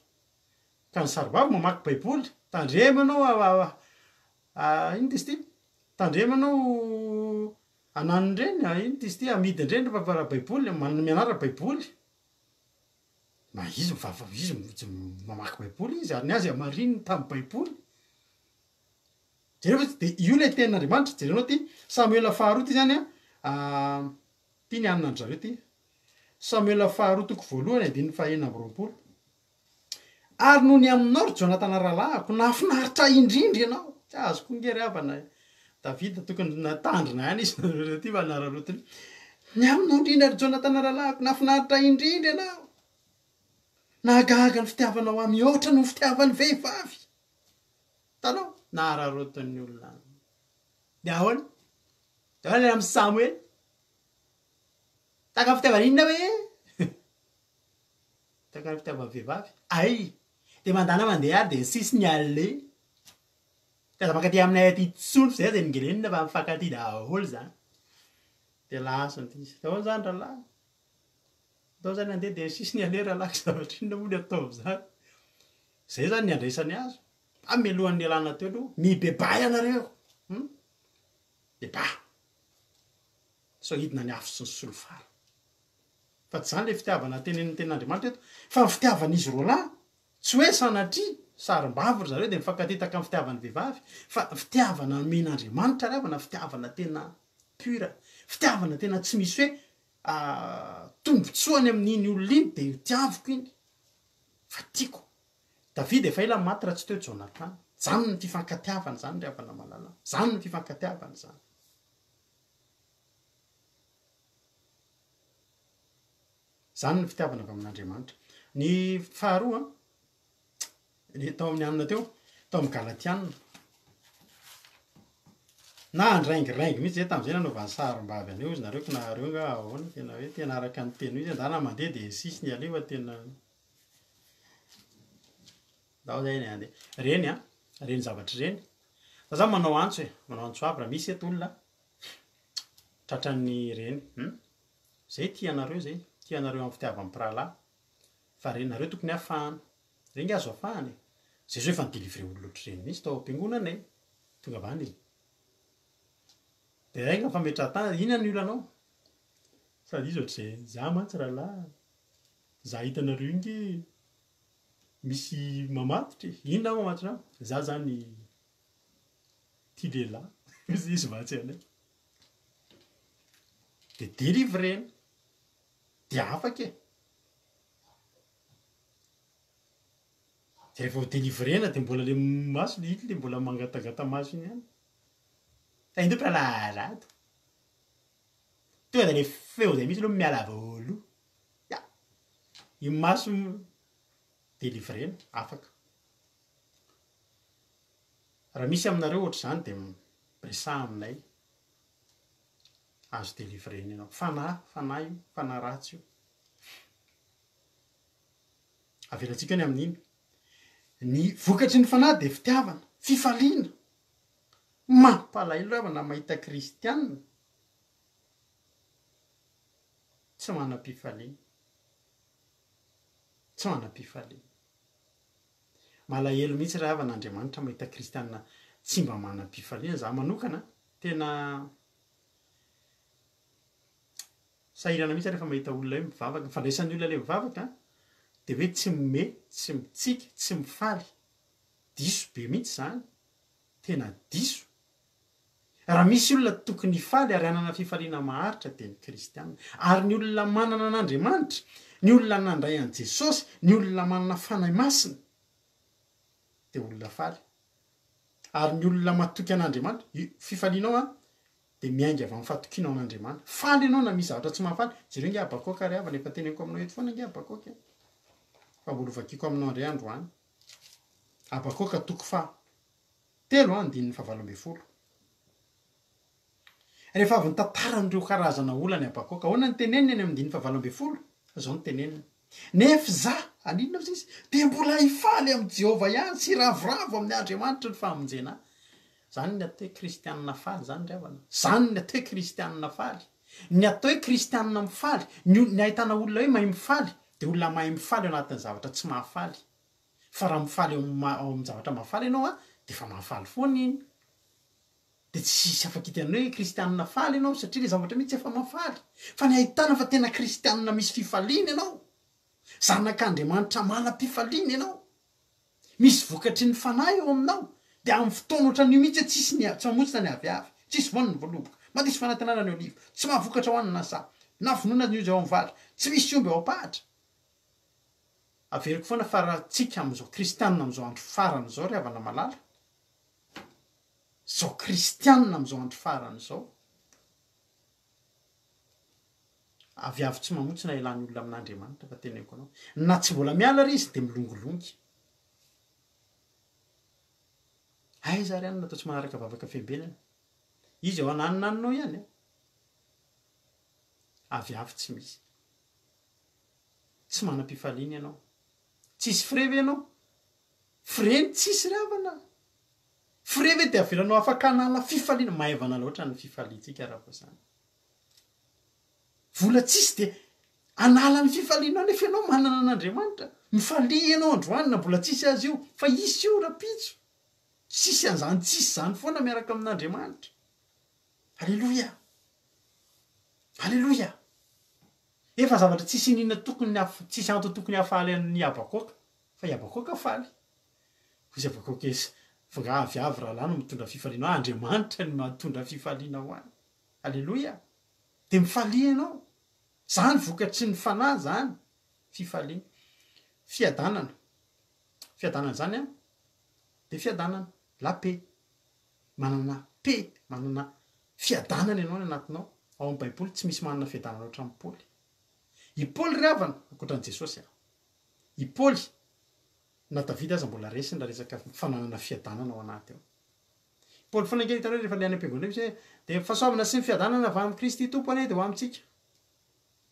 Speaker 1: Ka ny sarim-bavy mamaky baiboly. Tandremanao ino ty izy ty? Tandremanao ananony ireny, ino ty izy ty? Amidy ireny rehefa baiboly, mianara baiboly. Ma izy mamaky baiboly izy, ary ny azy amarininy tamin'ny baiboly. Jereo dia io ilay tenin'Andriamanitra. Jerenao ty Samuel faharoa ty zany ty ny anina zareo ty. Samuel faharoa toko voalohany andininy fahaenina amby roapolo. Ary noho ny aminao ry Jonathan rahalahiko nahafinaritra indrindra ianao. Tsy azoko ngery havana Davida tokony natandrina ihany izy ty fa nararotiny. Ny aminao indrindra ry Jonathan rahalahiko nahafinaritra indrindra ianao. Nahagaga ny fitiavanao amin'ny oatra no fitiavan'ny vehivavy. Tanao nararotin'ny olona. Dia ahoana? Dia ahoana amin'ny Samuel? Taka fitiavana inona hoe? mahakakary fitiavana vehivavy ay de mandana mandeha ary de sisy ny alle kaza makaty aminay aty tsolo zay de ningelenina fa mifankaty daholo zany de lasa ty tao zany rahalahy atao zany andeha de sisy ny alle rahalahy zavatra inona moa ny atao zany zay zany ny andraisany azo amelohan'ny alana teo aloha mibebay anareo beba so hidina ny afo sy ny solofara fa tsy zany le fitiavana tenen'ny ten'Andriamanitra eto fa ny fitiavan'izy roa lahy tsy hoe sanatria sarim-bavy ry zareo de mifankatitaka amin'ny fitiavan'ny vehivavy fa fitiavana men'Andriamanitra ravana fitiavana tena pura fitiavana tena tsy misy hoe tombotsoany amin'iny olona iny de tiaviko iny fa tiako David efa ela maty raha tsy teo Jonathan zany ny fifankatiavana zany ry havana malala zany ny fifankatiavana zany zany ny fitiavana avy amin'Andriamanitra ny faharoa ny tao amin'ny anina teo tao amin'ny Galatiana na andraingiraingy mihitsy zay tamin'izay nanaovany sarim-bavy anio izy nareo ko nareo nga ahoana tena hoe tena araka ny teny izy andana mandeha de sisy ny alefa tena dao zay ny andeha reny reny zavatra reny za manao antso manao antso avy raha misy eto olona tratran'ny reny zay tianareo zay tianareo amin'ny fitiavan'ny pralahy fa reny nareo tokony hafahana reny azo afahany zay zao efa nidélivrer olo loatra reny mihitsy tao am-piangonanay tonga avany de rainga fa metra-tany inona ny olanao sady izy ohatr'izay za mantsy rahalahy za hitanareo inge misy mamatitra inona mamatitra za zany tia lehilahy izy vatsy anay de délivrena de afaka de rehefa ho délivrena de mbola le maso le hity le mbola mangatagata maso iny ihany indopy rahalaharado tonga de le feo zay misy aloha miala volo ya i maso délivrena afaka raha misy aminareo ohatr' zany de mibesa aminay azo délivrena ianao fanahy io fanahy ratsy io avelatsika ny amin'iny ny vokatry ny fanahy de fitiavana fifaliana mampalahelo ravana mahita kristianina tsy manam-pifaliana tsy manam-pifaliana malahelo mihitsy raha avan'Andriamanitra mahita kristianina tsy mba manam-pifaliana za manokana tena sahirana mihitsy rehefa mahita olona hoe mivavaka fandraisan'ny olona le mivavaka de hoe tsy mime tsy mitsika tsy mifaly diso be mihitsy zany tena diso raha misy olona tokony hifaly ary anana fifaliana maharitra de ny kristianina ary ny olona manana an'Andriamanitra ny olona nandray an' Jesosy ny olona manana fanahy masina de olona faly ary ny olona matoky an'Andriamanitra fifalianao de miainga avy amin'ny fatokianao an'Andriamanitra faly ianao na misy zavatra tsy mahafaly jereo nge abakoka ary avana efa teneniko aminao eto foana nge abakoka fa mbola vakiako aminao andray andro any abakoka toko fa telo andininy fa 7 rehefa avy ny tantaran'ireo karazana olana abakoka ahoana ny teneniny any amin'ny 7 zao ny teneniny nefa za aninona izy de mbola hifaly amin'ny Jehova ihany sy ravoravo amin'ny Andriamanitra ny fahamonjena zany ny atao hoe kristianina faly zany ry havana zany ny atao hoe kristianina faly ny atao hoe kristianina mifaly ny ahitana olona hoe mahay mifaly de olona mahay mifaly ao anatin'ny zavatra tsy mahafaly fa raha mifaly ao amin'ny zavatra mahafaly ianao de fa mahafaly foana iny de tsy afaka hitany hoe kristianina faly ianao satria le zavatra mihitsy efa mahafaly fa ny ahitana fa tena kristianina misy fifaliana ianao zanak'Andriamanitra manam-pifaliana ianao misy vokatry ny fanahy eo aminao de amin'ny fotoana ohatran'io mihitsy tsisy ny tsy mamotsina ny aviavy tsisy voany ny voaloboka mandisy fanantenana ny olivo tsy mahavokatra hoanina na sa na finoana ny io ao mivatra tsy misy omby ao am-pahatra averiko foana fa raha tsika amin'izao kristianina amin'izao andro farany zao ry havana malala zao kristianina amin'izao andro farany zao aviavy tsy mamotsina ilan'ny olona amin'Andriamanitra fa teneniko anao na tsy mbola miala ry izy de milongolongy aiza ry any natao tsy manaraka vavaka fiambenana izy ao ananonaninao ihany aviavy tsy misy tsy manam-pifaliana ianao tsisy frevy ianao freny tsisy ravana frevy de avelanao afaka anala fifaliana maevana loatra ny fifaliantsika raha vo zany vola tsisy de anala ny fifalianao nefa ianao manana an'Andriamanitra mifalia ianao androanina mbola tsisy azy io fa isy io rapitso tsisy an'izany tsisy zany foana miaraka amin'Andriamanitra alleloia alleloia efa zavatra tsisy inona tokony tsisy anto tokony hafaly an'ny abakoka fa iabakoka faly izy abakoka izy vangavy avy raha lany mitondra fifaliana Andriamanitra ny matondra fifaliana ho any alleloia de mifalia ianao zany vokatry ny fanahy zany fifaliana fiadanana zany a de fiadanana la paix manana paix manana fiadanana ianao ny anatinao ao amin'ny baiboly tsy misy manana fiadanana ohatry amin'ny Paoly i Paoly ravana ankoatran'i Jesosy i Paoly na Davida aza mbola resiny raha resaka fananana fiadanana ao anaty ao Paoly foana nge hitanao rehefa le any am-piangonana hoe de fahasoavana sy ny fiadanana avy amin'ny Kristy Tompo anie de ho amintsika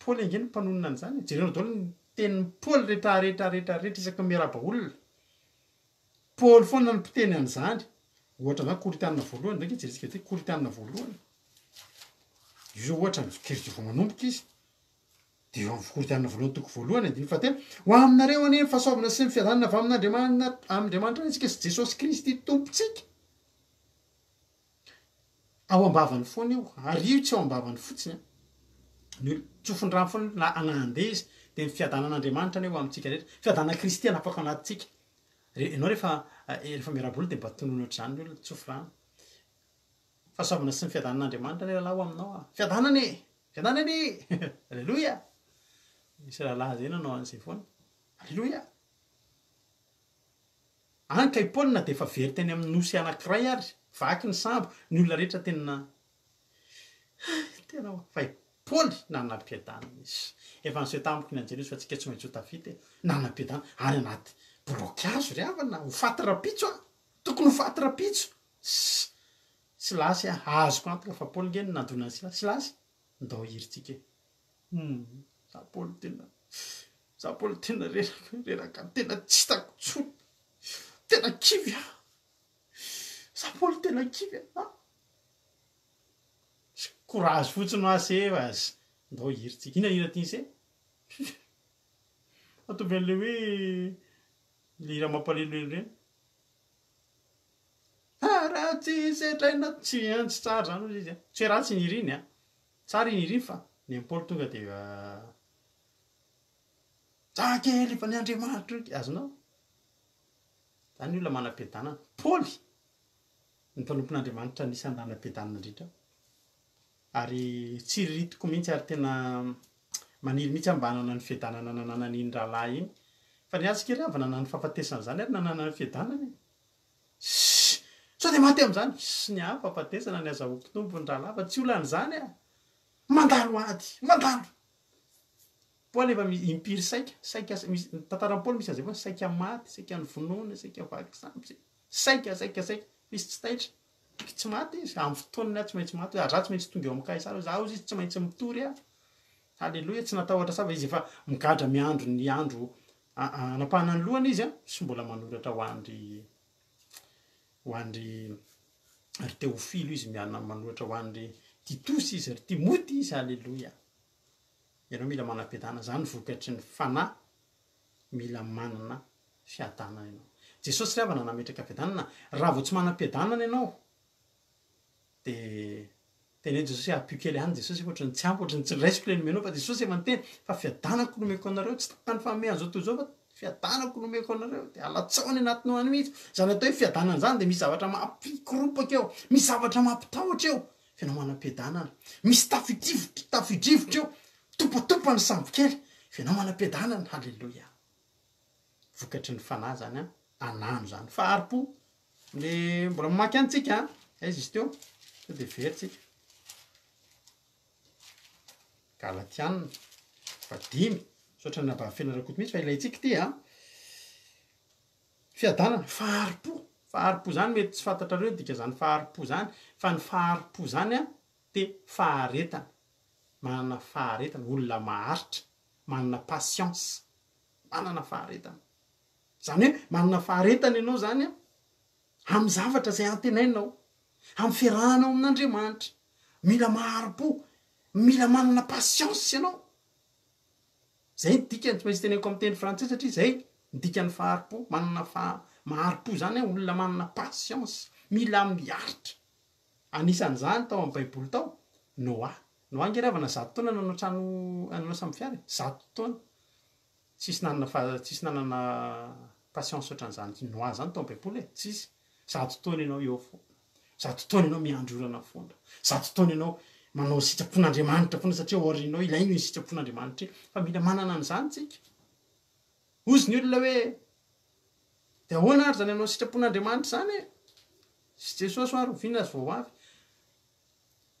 Speaker 1: Paoly ange ny mpanonona an'izany jerenao daholo ny tenin'ny Paoly rehetra isaky ny miaraba olona Paoly foana ny mpiteny an'izany ohatra zany Korintana voalohany ndraiky jerentsika ty Korintana voalohany io ohatra ny Kristy vao manomboka izy de eo amin'ny Korintana voalohany toko voalohany andiny fahatelo ho aminareo anie ny fahasoavana sy ny fiadanana avy amin'Andriamanitra antsika sy Jesosy Kristy tompontsika ao ambavany foana io ary io tsy ao ambavany fotsiny ny tsofondrano foana na anandeha izy de ny fiadanan'Andriamanitra ane ho amintsika rehetra fiadanana kristiana afaka anatintsika ianao rehefa miaraboly de mba tonona ohatr'izany ny olona tsofirano fahasoavana sy ny fiadanan'Andriamanitra ne lalahy ho aminao fiadanany alleloia misy rahalahy zay nanao an'izay foana alleloia any ka i Paoly na de efa very teny amin'ny nosy anankiray ary vaky ny sambo ny olona rehetra tena fa i Paoly nanam-piadanana izy efa niseho tamiko ny anjely izy fa tsika tsy maintsy ho tafity nanam-piadanana any anaty blokazo ry havana ho faty rapitso tokony ho faty rapitso Silasy azoko antoka fa Paoly nge nandona ny Silasy ndao hiritsika za Paoly tena reraka tena tsy hitako tsony tena kivy za Paoly tena kivy courage fotsiny aseva azy ndao hiritsika inahira ty se atovy an'le hoe le ira mampalelo reny raha tsy setraina tsy antsy tsara zany ozy izy tsy hoe ratsy ny iriny tsara iny iriny fa ny amin'ny Paoly tonga de jakely fa ny Andriamanitra azonao zany olona manam-piadanana Paoly ny mpanompon'Andriamanitra anisan'ny nanam-piadanana indrindra ary tsy ritiko mihitsy ary tena maniry mihitsy ambanana ny fiadanana nananan'iny rahalahy iny fa ny azy kely avy nanany fahafatesana zany ary nanana ny fiadanana sao de maty am'izany sy ny hafa fafatesana ny azahoako tompony rahalahy fa tsy olan'izany mandalo ady mandalo Paoly efa impiry saika tantaran'ny Paoly misy an'izay foana saika maty saika ny vonoana saika vaky samby saika misy tsy taitra tsy maty izy amin'ny fotoanany tsy maintsy maty raha tsy maintsy tonga eo amin'ny kaisara za ozy izy tsy maintsy mitory halleloia tsy natahotra sava izy efa migadra miandro ny andro anapahana ny lohany izy sy mbola manoratra ho andry ry Teofilo izy manoratra ho andry Titosy izy ry Timoty izy halleloia ianao mila manam-piadanana zany vokatry ny fanahy mila manana fiadanana ianao Jesosy ry havana nametraka fiadanana raha vao tsy manam-piadanana ianao de teny Jesosy apio kely any Jesosy ohatrany tsy ampy ohatrany tsy raisiko le nomenao fa Jesosy efa niteny fa fiadanako nomeko anareo tsy takany fameha an'izao toy izao fa fiadanako nomeko anareo de alatsao ny anatinao any mihitsy zany atao hoe fiadanana zany de misy zavatra mampikoropaka eo misy zavatra mampitahotra eo fianao manam-piadanana misy tafidrivotra eo topatopa ny sambo kely fianao manam-piadanana halleloia vokatry ny fanahy zany anano zany faharipo le mbola mamaky antsika aiza izy teo sao de veritsika Galatiana 5 sotra ny abavafenarakoto mihitsy fa ilayntsika ty fiadanana faharipo zany mety tsy fantatrareo dika zany faharipo zany fa ny faharipo zany de faharetana manana faharetana olona maharitra manana patience manana faharetana zany hoe manana faharetana ianao zany a amin'ny zavatra zay antenainao amin'ny fiarahanao amin'Andriamanitra mila maharo-po mila manana pasiansy ianao zay dikany tsy maintsy teneko amin'ny teny frantsay satria zay dikany faharo-po manana maharo-po zany a olona manana pasiansy mila miaritra anisan'izany tao amin'ny baiboly tao Noa ngeravana 100 taona nanao trano ananao samy fiara 100 taona tsisy nanana pasiansy ohatran'izany Noa zany tao amin'ny baiboly tsisy 100 taona ianao eo fo 100 taona ianao miandrorana foana 100 taona ianao manao sitrapon'Andriamanitra foana satria orinao ilainy ny sitrapon'Andriamanitra fa mila manana an'izany tsika ozy ny olona hoe de ahoana ary zany anao sitrapon'Andriamanitra zany sy Jesosy ary vina azy vao avy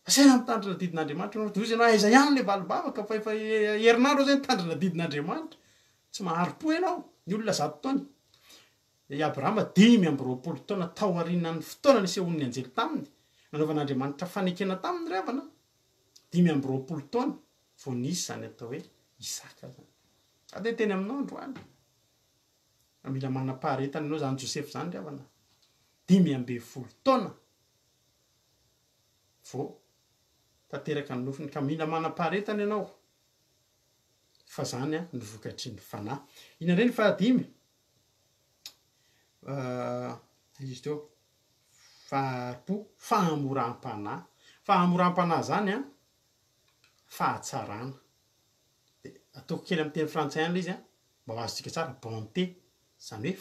Speaker 1: asena mitandrina didin'Andriamanitra de ozy ianao aiza ihany le valibavaka fa efa herinandro zay mitandrina didin'Andriamanitra tsy maharo-po ianao ny olona 100 taona i Abrahama 520 taona tao aorianan'ny fotoana nisehon'ny anjely taminy nanaovan'Andriamanitra fanekena taminy ry havana 520 taona vao nisy zany atao hoe Isaka zany ade teny aminao androany mila manam-paharetana ianao zany Joseph zany ry havana 520 taona vao tanteraka ny nofiny ka mila manam-paharetana ianao fa zany a ny vokatry ny fanahy inandreny fahadimy izy teo fahapo fahamoram-panahy zany a fahatsarana de ataoko kely amin'ny teny frantsay any izy a mba ho azontsika tsara bonté zany hoe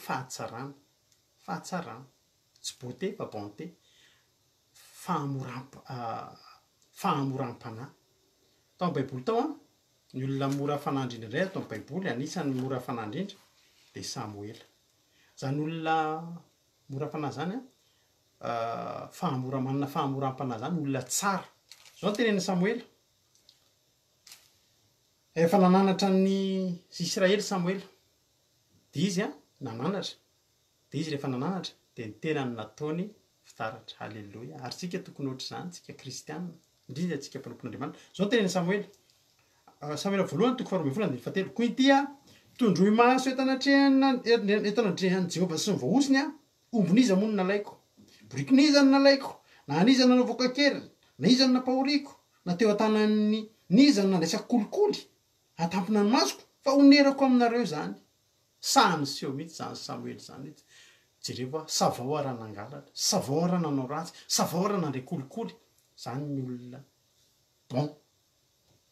Speaker 1: fahatsarana tsy beauté fa bonté fahamoram-panahy tao amin'ny baiboly tao a ny olona mora fanahy indrindra indray tao amin'ny baiboly anisan'ny mora fanahy indrindra de Samuela zany olona mora fanahy zany a manana fahamoram-panahy zany olona tsara zao tenen'i Samuela efa nananatra ny Israely Samuela de izy a nananatra de izy rehefa nananatra de ny tenany nataony fitaratra halleloja ary tsika tokony ohatra zany tsika kristianina indrindra tsika mpanompon'Andriamanitra zao tenen'i Samuela voalohany toko 27 koa ity a tondroy maso etanatrehan'i Jehovah sy ny vahoosiny a omboniza moa no nalaiko borikiniza no nalaiko na aniza no nanaovako akery na iza no napahoriko na teo an-tanan'ny niza no nandraisako kolikoly atampina ny masoko fa onerako aminareo zany samy seho mihitsy zany Samuely zany ity jereo savao ara nangalatra savao ara nanao ratsy savao ara nandray kolikoly zany ny olona bon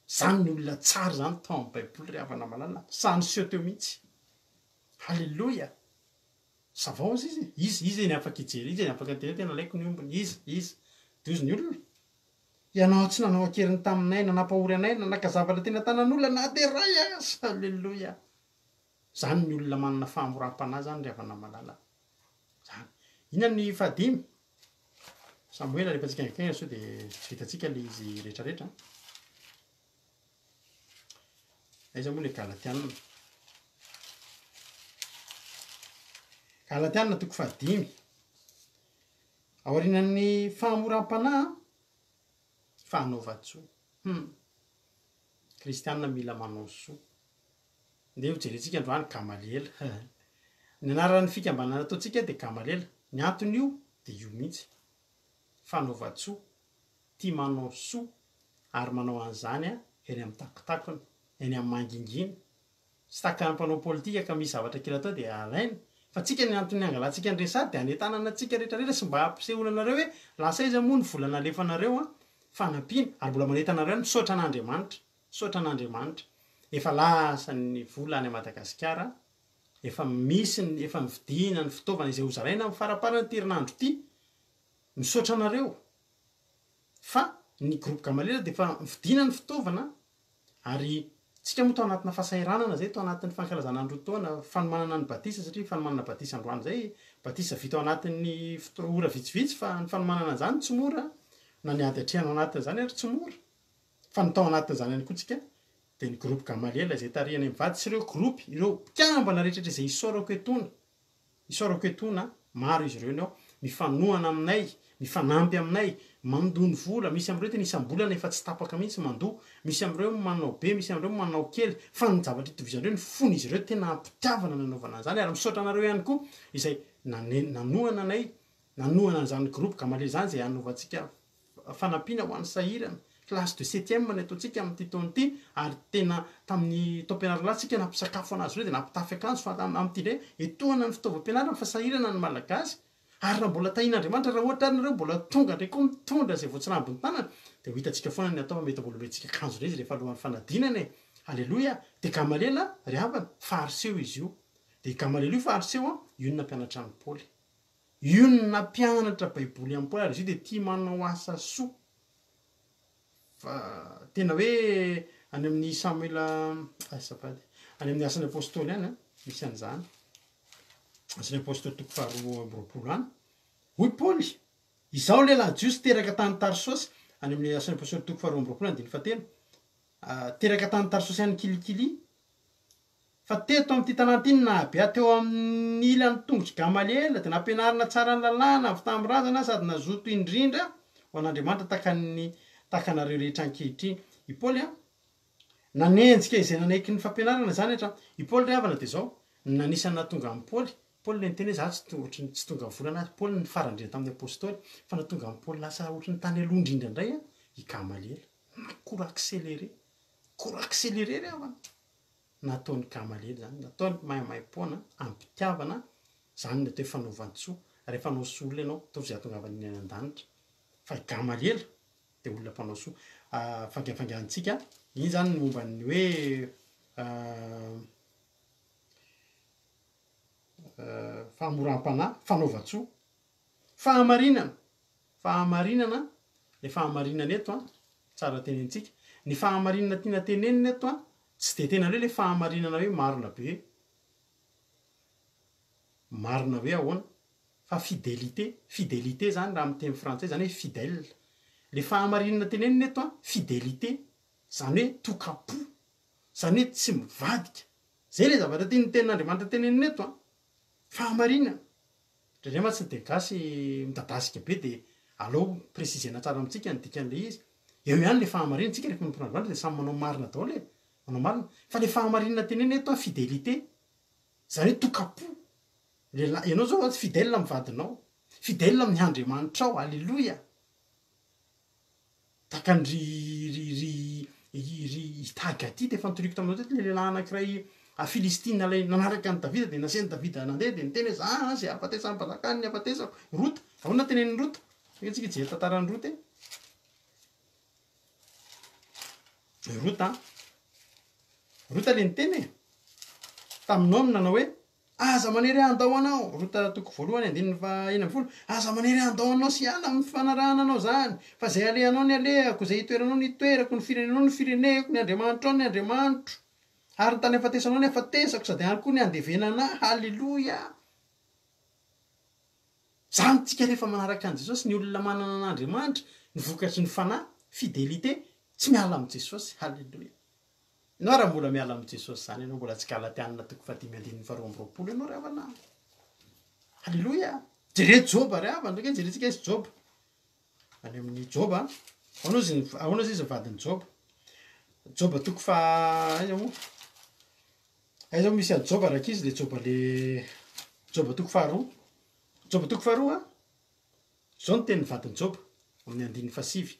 Speaker 1: zany ny olona tsara zany tao amin'ny baiboly ry havana malala samy seho teo mihitsy halleloja savao izy eny afaka ijery izy eny afaka tena laiko ny ombony izy de ozy ny olona ianao tsy nanao akeriny taminay nanapahory anay nanakazavatra tena tanan'olona na de ray azy halleloja zany ny olona manana fahamoram-panahy zany ry havana malala zany ina ny fahadimy Samuela rehefa tsika angakaina so de tsy vitatsika le izy rehetrarehetra aiza moa le Galatianina toko 5 aorinan'ny fahamoram-panahy fanaova-tsoa kristianina mila manao soa nde hojerentsika androany Gamaliela ny anaran'ny fikambanana ataontsika de Gamaliela ny antony io de io mihitsy fanaova-tsoa tia manao soa ary manao an'izany a eny amin'ny takotakony eny amin'ny mangingina sy takany mpanao politika ka misy zavatra kely atao de alaina fa tsika ny antony angalantsika ny resady de anetanana tsika rehetrarehetra sy mba hampisehoana anareo hoe lasa iza moa ny volana alefanareo a fanampiana ary mbola manetanareo misaotra an'Andriamanitra efa lasa ny vola any Madagasikara efa misy efa mividina ny fitaovana izay hozaraina amin'ny faraparany ty-herinandro ty misaotra anareo fa ny groupe Gamaliela de efa mividina ny fitaovana ary tsika moa tao anatina fahasahiranana zay tao anatin'ny fankalazana androtoana fanomanana ny batisa satria fanomanana batisa androany zay batisa vita ao anatin'ny ora vitsivitsy fa ny fanomanana zany tsy mora na ny ady atrehanao anatin'izany ary tsy mora fa ny tao anatin'izany any koa tsika de ny groupe Gamaliela zay tarihana mivady sy ireo groupe ireo mpikambana rehetrarehetra zay isaorako etoana maro izy ireo ny ao mifanohana aminay mifanampy aminay mandony vola misy am'ireo tena isam-bolana efa tsy tapaka mihitsy mandoa misy am'ireo manao be misy am'ireo manao kely fa ny zavatra itovizan'ireo ny fony izy ireo tena ampitiavana nanaovana zany ary misaotra anareo ihany koa izay nanohana anay nanohana an'izany groupe Gamaliel zany zay hanovantsika fanampiana ho an'ny sahirana classe de 7e ny ataontsika amin'ity taona ity ary tena tamin'ny taom-pianaranatsika nampisakafo anazy ireo de nampitafy akanjo fa amin'ity ndray etoana ny fitaovam-pianarana fa sahirana ny malagasy ary raha mbola tahin'Andriamanitra raha ohatra nareo mbola tonga ndray koa mitondra zay voatsirambony tanana de ho hitantsika foana ny atao mety mbola loantsika akanjo rezy rehefa alohan'ny fanadinana halleloia de Gamaliel ry havana fariseo izy io de Gamaliel io fariseo ionona mpianatra ny Paoly ionona mpianatra baiboly amin'ny Paoly ary izy io de tia manao asa soa fa tena hoe any amin'ny Samuel azafady any amin'ny asan'ny apôstôly any misy an'izany asan'ny apôstôly toko faharoa amby roapolo any hoy Paoly izao lehilahy jiosy teraka tany Tarsosy any amin'ny asan'ny apôstôly toko faharoa amby roapolo andiny fatelo teraka tany Tarsosy any Kilikili fa teto amin'ity tanàna ity nahabea teo amin'ny ilany tongotry Gamaliel de nampianarina tsara ny lalàna avy tamin'ny razana sady nazoto indrindra ho an'Andriamanitra taka anareo rehetra ankehitriny i Paoly nanenjika izay nanaiky ny fampianarana zany hatra i Paoly ry havana de zao nanisany natonga amin'ny Paoly Paoly le niteny hoe za tsy tonga volana azy Paoly ny farandrina tamin'ny apôstôly fa natonga amin'ny Paoly lasa ohatry ny tany aloha indrindra indray i Gamaliel cours accéléré ry havana nataony Gamaliel zany nataony maimaipoana ampitiavana zany ny atao hoe fanaovan-tsoa rehefa hanao soa olona ianao ataovy zay atongavan'ny any an-danitra fa i Gamaliel de olona mpanao soa fangafangantsika iny zany ny momba ny hoe fahamoram-panahy fanaova-tsoa fahamarinana le fahamarinana eto tsara tenentsika ny fahamarinana tiana tenenina eto tsy de tena le fahamarinana hoe marina hoe ahoana fa fidélité zany raha amin'ny teny frantsay zany hoe fidèle le fahamarinana tenenina eto fidélité zany hoe tokapo zany hoe tsy mivadika zay le zavatra tiany tenin'Andriamanitra tenenina eto fahamarinana ndrindray tsy de gasy midadasika be de aleo précisena tsara amintsika ny dikan'le izy eo ihany le fahamarinana tsika rehefa mimpinandroandro de samy manao marina daholo manao marina fa le fahamarinana tenenina eto fidélité zany hoe tokapo lehilahy ianao zao fidèle amin'ny vadinao fidèle amin'ny Andriamanitra ao alleloia takany ry Itagaty de fantoriko taminao teto le lehilahy anankiray a Filistine lay nanaraka ny Davida de nasiany Davida nandeha de niteny hoe za zay afatesa mpanjakany ny afatesako rota ahoana teneniny rota tsika jery tantarany rota rota le niteny taminao nanao hoe aza manery andao anao rota toko voalohany andininy fa eny amby folo aza manery andao anao sy ala amin'ny fanarahana anao zany fa zay alehanao ny alehako zay itoeranao ny itoerako ny firenenao ny fireneko ny Andriamanitra ao ny Andriamanitro ary ny tany afatesanao ny afatesako sady any koa ny andevenana halleloia zany tsika rehefa manaraka an' Jesosy ny olona manana an'Andriamanitra ny vokatry ny fanahy fidélité tsy miala amin'i Jesosy halleloia ianao raha mbola miala amin'i Jesosy zany ianao mbola tsy Galatianina toko 5:22 ianao ry havana halleloia jereo Joba ry havana ndraiky jerentsika izy Joba any amin'ny Joba ahoana izy vadiny Joba toko aiza misy a Joba raka izy le Joba toko faharoa zao ny teny vadiny Joba amin'ny andininy fasivy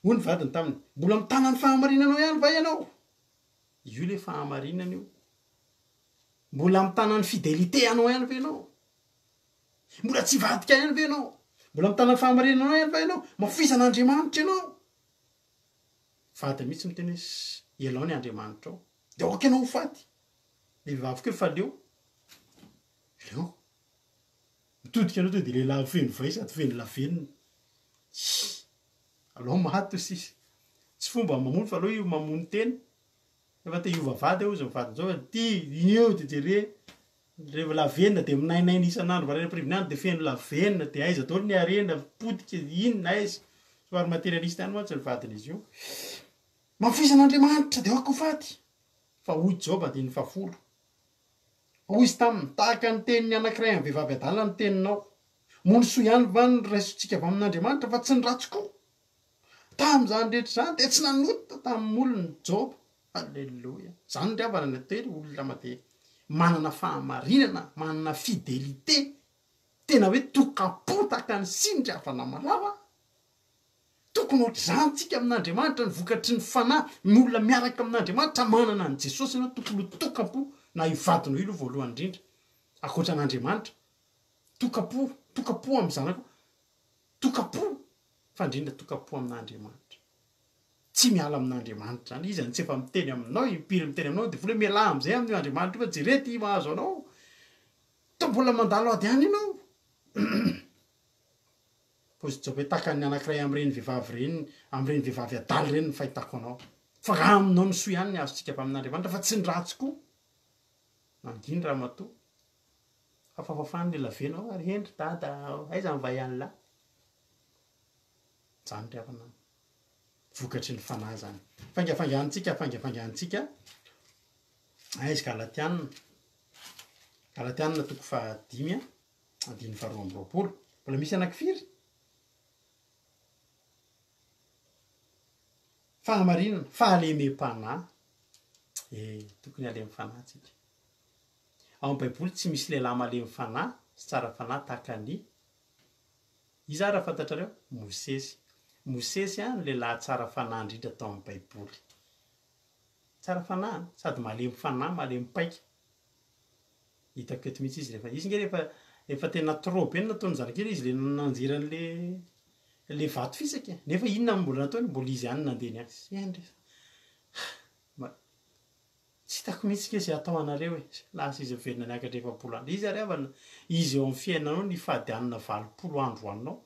Speaker 1: ho ny vadiny taminy mbola mitana ny fahamarinanao ihany va ianao io le fahamarinana io mbola mitana ny fidélité anao ihany ve ianao mbola tsy vadika ihany ve ianao mbola mitana ny fahamarinanao ihany va ianao mafizan'Andriamanitra ianao vady mihitsy miteny hoe elao ny Andriamanitra ao de aoka ianao ho faty le vehivavy keo fa leo mitodika anao to de lehilahy feno vai sady feno lavenina alao maty sisy tsy fomba mamono fa alao io mamono teny efa te hiova vady ao izy mivadiny zao ty io de jere rehefa lavenina de minainaina isan'andro varena-pirivinandro de feno lavenina de aiza daholo ny arena potika inona aiza somary materialiste any moa tsy nivadiny izy io mamfisan'Andriamanitra de aoka ho faty fa hoy Joba andininy fahafolo hoy izy taminy tahaka ny teniny anankiray amin'ny vehivavy adala ny teninao mony soa ihany va ny raisotsika avy amin'andriamanitra fa tsy ny ratsokoa tam'izany rehetra zany de tsy nanota tamin'ny olony joba alleloia zany ry avana ny ately olona made manana fahamarinana manana fidelité tena hoe tokapotaka ny sindry avana malava tokony ohatr'izany tsika amin'andriamanitra ny vokatry ny fanahy ny olona miaraka amin'andriamanitra manana ny jesosy ianao tokony ho tokapo na ivadinao io aloha voalohany indrindra akoatran'andriamanitra tokapo am'zanako tokapo fa indrindra tokapo amin'andriamanitra tsy miala amin'andriamanitra zany izy any tsy efa miteny aminao impiry miteny aminao de vola miala am'izay amin'io andriamanitra fa jerety mahazo anao to mbola mandalo ady any ianao pozitsy hoe takany anankiray am'ireny vehivavy reny am'ireny vehivavy adaly reny ny fahitako anao fa raha aminao ny soa ihany ny azotsika avy amin'andriamanitra fa tsy ny ratsy koa nandiny raha matoa afafafany le lavenao ary endry dada aiza mivay an'la zany ry avana vokatry ny fanahy zany fangafangahantsika aizy galatianina toko fa 5 andiny faharoa amby roapolo mbola misy anankifiry fahamarinana fahalemem-panahy tokony alemy fanahy tsika ao amin'ny baiboly tsy misy lehilahy malemy fanahy sy tsara fanahy tahaka ny iza raha fantatrareo mosesy a ny lehilahy tsara fanahy indrindra tao amin'ny baiboly tsara fanahy sady malemy fanahy malemy paika hitako eto mihitsy izy izy nge efa tena trop be nataony zanakely izy le nanjeran'le vato fisaka nefa inona mbola nataony mbola izy ihany nandeny any tsy hitako mihitsy ke zay atao anareo lasa izy miverina niakatra 7 andro izy ary avana izy eo amin'ny fiainanao ny fahadianana 20 andro anao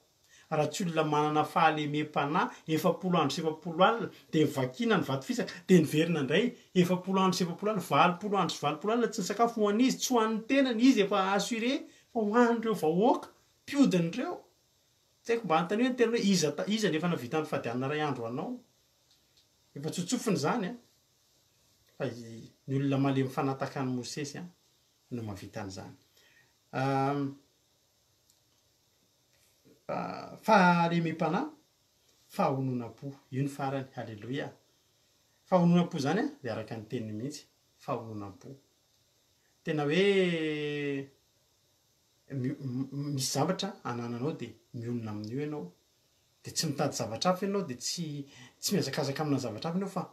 Speaker 1: raha tsy olona manana fahalemem-panahy 7 andro 7 alina de vakina ny vato fisaka de niverina indray 7 andro 7 alina 20 andro 20 alina tsy ny sakafo ho an'izy tsy ho an'ny tenany izy efa assuré fa hoan'ireo vahoaka mpiodin'ireo tsy haiko mba antany hoe ny tena hoe iza nefa navita ny fahadianana 2 andro anao efa tsotsofiny zany a fa ny olona malemy fanataka ny mosesy a no mahavita an'izany fahalemem-panahy fahononam-po io ny farany halleloia fahononam-po zany a de araka ny teniny mihitsy fahononam-po tena hoe misy zavatra anananao de mionona amin'io ianao de tsy mitady zavatra hafa ianao de tsy miazakazaka amina zavatra hafa ianao fa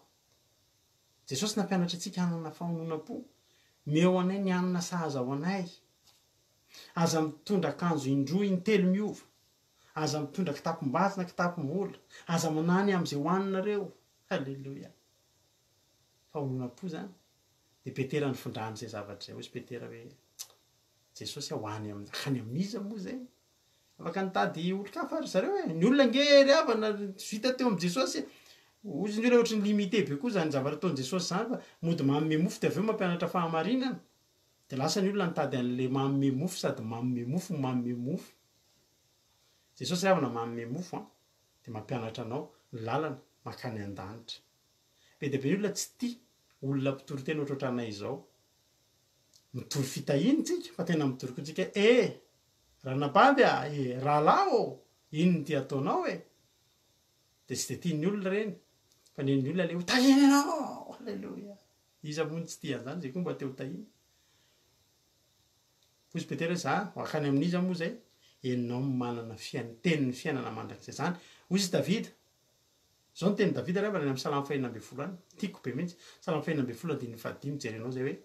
Speaker 1: Jesosy nampianatra antsika hanana fahononam-po meo anay ny anina sahaza ao anay aza mitondra akanjo indroa intelo miova aza mitondra kitapom-bazy na kitapom-bola aza manany am'izay hoaninareo halleloia fahononam-po zany de petera ny fondrahan'izay zavatra zay hozy petera hoe Jesosy hoany akany amin'iza moa zay afaka nitady olo-kafa ary zareo ny olona ngery avana vita teo am' Jesosy ozy ny olona ohatry ny limité be koa zany zavatra ataon'i Jesosy zany fa mody manome mofo de aveo mampianatra fahamarinana de lasa ny olona nitady an'le manome mofo sady manome mofo Jesosy avana manome mofo de mampianatra anao ny lalana makany an-danitra be de be ny olona tsy tia olona mpitory tena ohatrohatra anay izao mitory fitahiny tsika fa tena mitory koa tsika ranabavy rahalahy ino ty ataonao de tsy de tian'ny olona reny fa ny olona le ho tahiny ianao halleloia iza moa tsy tia an'izany zay koa mba te ho tahiny pozy petera za akany amin'iza moa zay enao manana tenin'ny fiainana mandrakizay zany ozy Davida zao ny teny Davida rehefa ny amin'ny salamy 210 any tiako be mihitsy salamy 210 andiny 15 jerenao zay hoe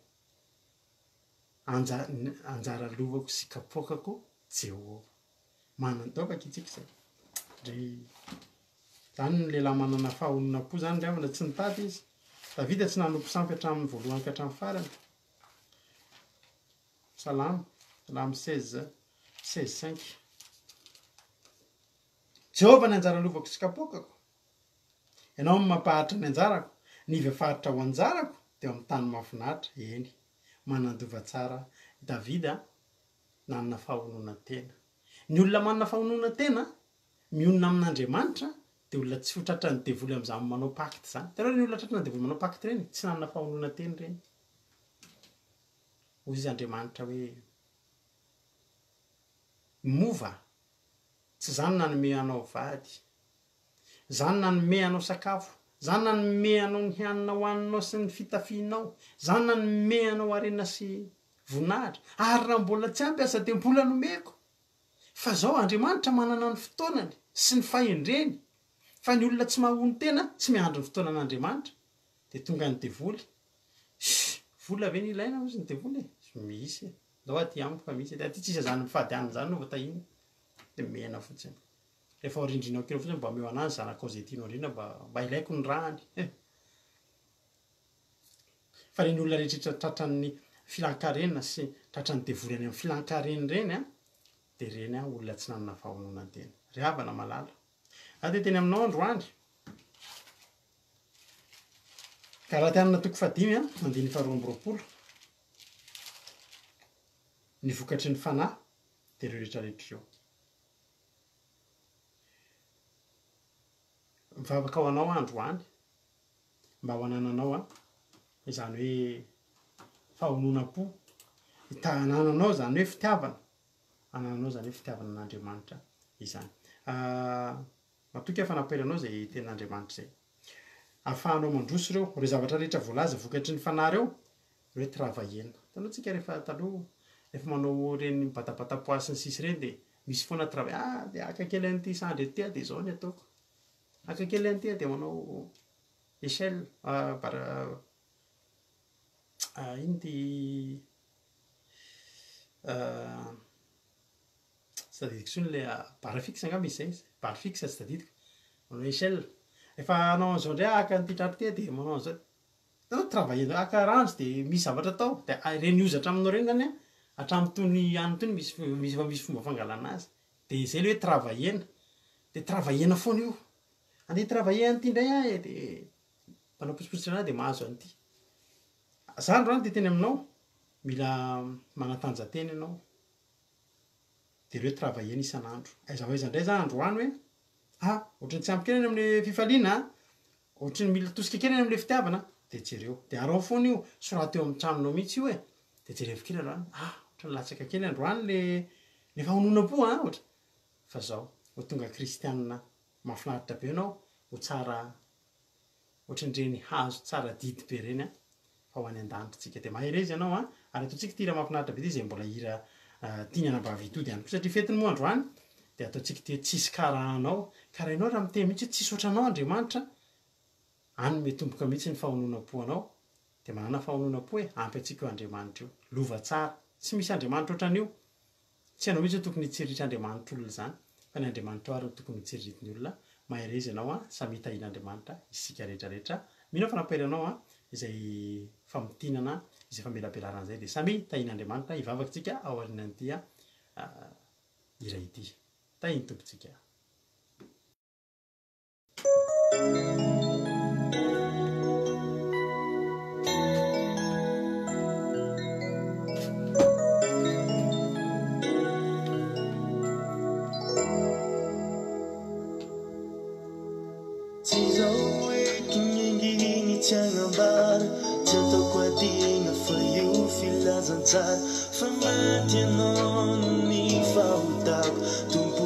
Speaker 1: anjara lovako sy kapokako Jehova manantaovaka itsika zay zany ny lehilahy manana fahononam-po zany ry avana tsy nitady izy Davida tsy nanompo sampy hatramin'ny voalohany ka hatramin'ny farany salamy 16:5 Jehova ny anjara lovako sy kapokako ianao mampahatra ny anjarako ny vefaritra ho anjarako de amin'ny tany mahafinaritra eny manandova tsara Davida nanana fahonona tena ny olona manana fahonona tena mionona amin'Andriamanitra de olona tsy ho tratra ny devoly am'izany manao pacte zany tena ny olona tratra ny devoly manao pacte reny tsy nanana fahonona tena reny hoy izy Andriamanitra hoe mova tsy zany nanome anao vady, zany nanome anao sakafo, zany nanome anao ny hanina hoaninao sy ny fitafianao, zany nanome anao arena sy voninahitra, ary raha mbola tsy ampy aza dia mbola nomeko. Fa zao Andriamanitra manana ny fotoanany sy ny fahendreny, fa ny olona tsy mahony tena tsy miandry ny fotoanan'Andriamanitra dia tonga ny devoly. Vola ve ny ilaina ozy ny devoly? Misy zao aty amiko fa misy aty tsisa zany mifady aniny zany no vatahiny dia mena fotsiny. Rehefa orindrinao kely fotsiny mba meo anazy zanakao zay tianao indrindra mba ilaiko ny rahany. Fa reny olona rehetra tratran'ny filankarena sy tratran'ny devoly any amin'ny filankareny reny dia reny olona tsy nanana fahaonona tena. Ry havana malala. Dia teny aminao androany. Ka raha tianina toko fadimy mandihy ny faharoa amby roapolo. Ny vokatry ny fanahy dia ireo rehetrarehetra ireo. Mivavaka ho anao androany mba ho anananao izany hoe fahononam-po, anananao zany hoe fitiavana, anananao zany hoe fitiavana an'Andriamanitra izany. Matoky fanaperanao zay tenin'Andriamanitra zay. Ahafahanao mandroso ireo zavatra rehetra voalaza vokatry ny fanahy ireo travahena. Hitanao tsika rehefa taloha rehefa manao reny batabatapoasy ny sisy reny dia misy foana travay. Dia aka kely an'ity sandry ety dia izao ny ataoko. Aka kely an'ity dia manao échelle ino ty tsy tadidiko tsony le barre fixe angamba izy zay, barre fixe tsy tadidiko, manao échelle. Rehefa anao an'izao indray aka an'ity tratra ty dia manao an'izao. Hitanao travahena aka ranjo dia misy zavatra atao dia reny hozatra aminao reny zany hatramin'ny tony any tony misy fomba fangalana azy. Dia izay ilay hoe travahena. Dia travahena foana io. Andeha travahena an'ity indray dia mpanao posipositra anahy dia mahazo an'ity. Zany androany dia teny aminao mila manatanjateny ianao. Dia ireo travahena isan'andro. Aiza ho aiza indray zany androany hoe ohatrany tsy ampy kely amin'ny fifaliana, ohatrany mila tosika kely amin'ilay fitiavana dia jereo. Dia arao foana io soraty eo amin'ny tranonao mihitsy io dia jereo kely androany. Ohatrany latsaka kely androany le fahonona-po ohatra. Fa zao ho tonga kristianina mahafinaritra be ianao ho tsara ohatran'ireny hazo tsara didy be reny fa ho any an-danitra tsika. Dia mahery ianao ary ataontsika ty hira mahafinaritra be ty izay mbola hira tiany anambavitody ihany koa satria fetiny moa androany dia ataontsika ty tsisy karaha anao. Ka raha ianao raha miteny mihitsy tsisy ohatranao Andriamanitra, any metomboka mihitsy ny fahonona-po anao. Dia manana fahonona-po ampy antsika io Andriamanitra io. Lova tsara. Tsy misy Andriamanitra ohatran'io. Tsy ianao mihitsy tokony hitsiritr'Andriamanitra olona izany, fa ny Andriamanitra ary tokony hitsiritr'ny olona. Mahery ianao samy hitahian'Andriamanitra isika rehetrarehetra. Mino fa naperanao izay famotinana, izay famelabelarana izay dia samy tahian'Andriamanitra hivavakantsika ao aorianan'ity hira ity. Tahiny tompontsika.
Speaker 3: Fa matianao ny fahotako tompo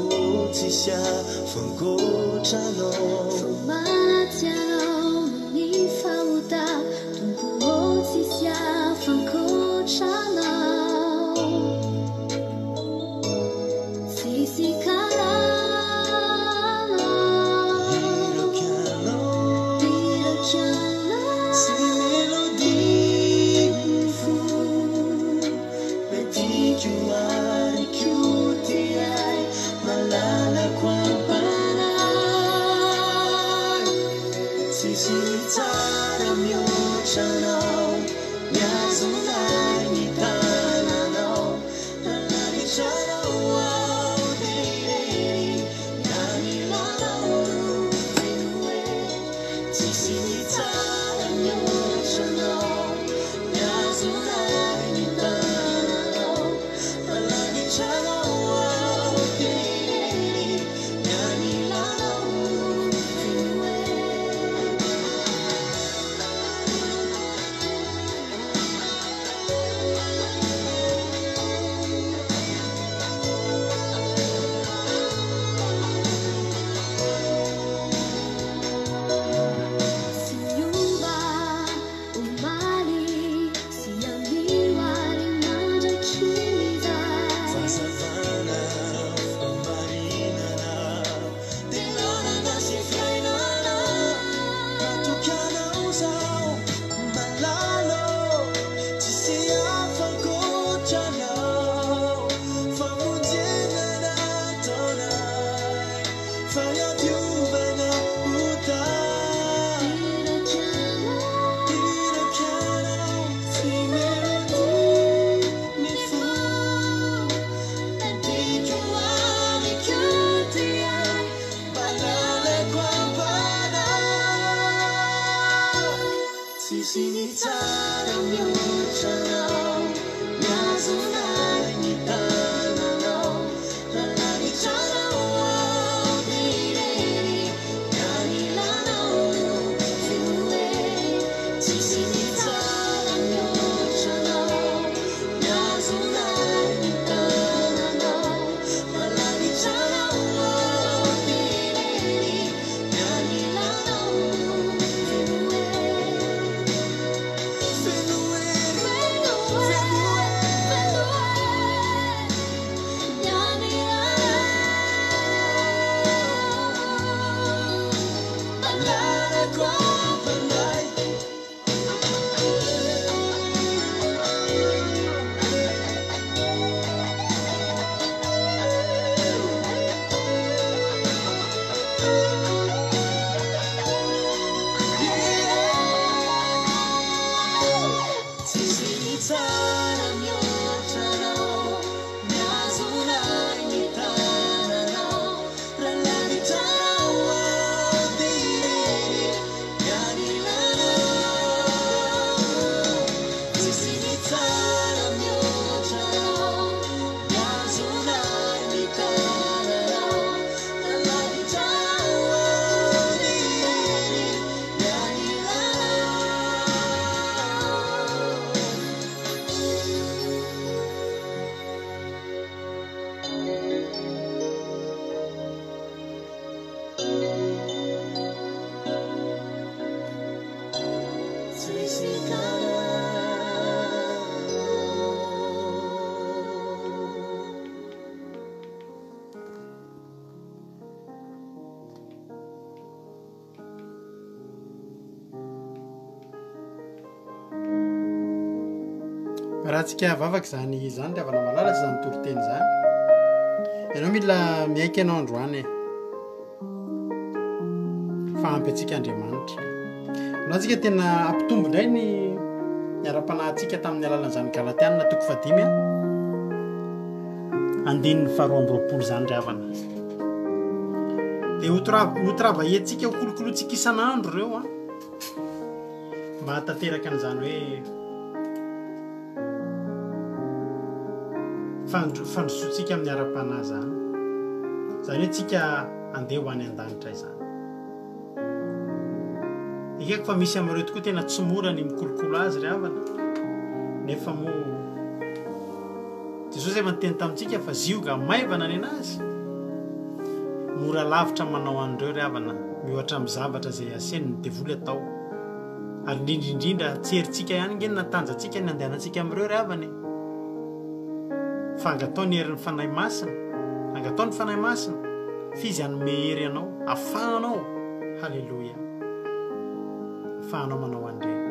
Speaker 3: tsisy afangoatranao. Fa matianao ny fahotako tompo tsisy afangoatranao. Tsisy karana irakianao sy melody fo. Malala kwa panay
Speaker 1: raha tsika vavaka zany zany ravana malala tsy zany toriteny zany ianao mila miaiky ianao androany fahampy atsika Andriamanitra na tsika tena ampitombo indray ny miara-panahintsika tamin'ny alalan'izany Galatiana 5 andininy 12 zany ravana dia hotravahiantsika ho kolokolotsika isan'andro ireo mba hatanteraka an'izany hoe fandrosoantsika amin'ny ara-panahy zany zany hoe tsika andeha ho any an-danitra izany ikako fa misy amin'ireo tokoa tena tsy mora ny mikolokolo azy ry havana nefa moa Jesosy efa niteny tamintsika fa zioga maivana ny anazy mora lavitra manao an'ireo ry havana miohatra amin'ny zavatra izay aseny ny devoly atao ary indrindrindrindra tsy herintsika ihany nge natanjatsika ny andehanantsika amin'ireo ry havana fa angatao ny herin'ny fanahy masina angatao ny fanahy masina fizy anome hery ianao afahanao halleloia afahanao manao an'ireny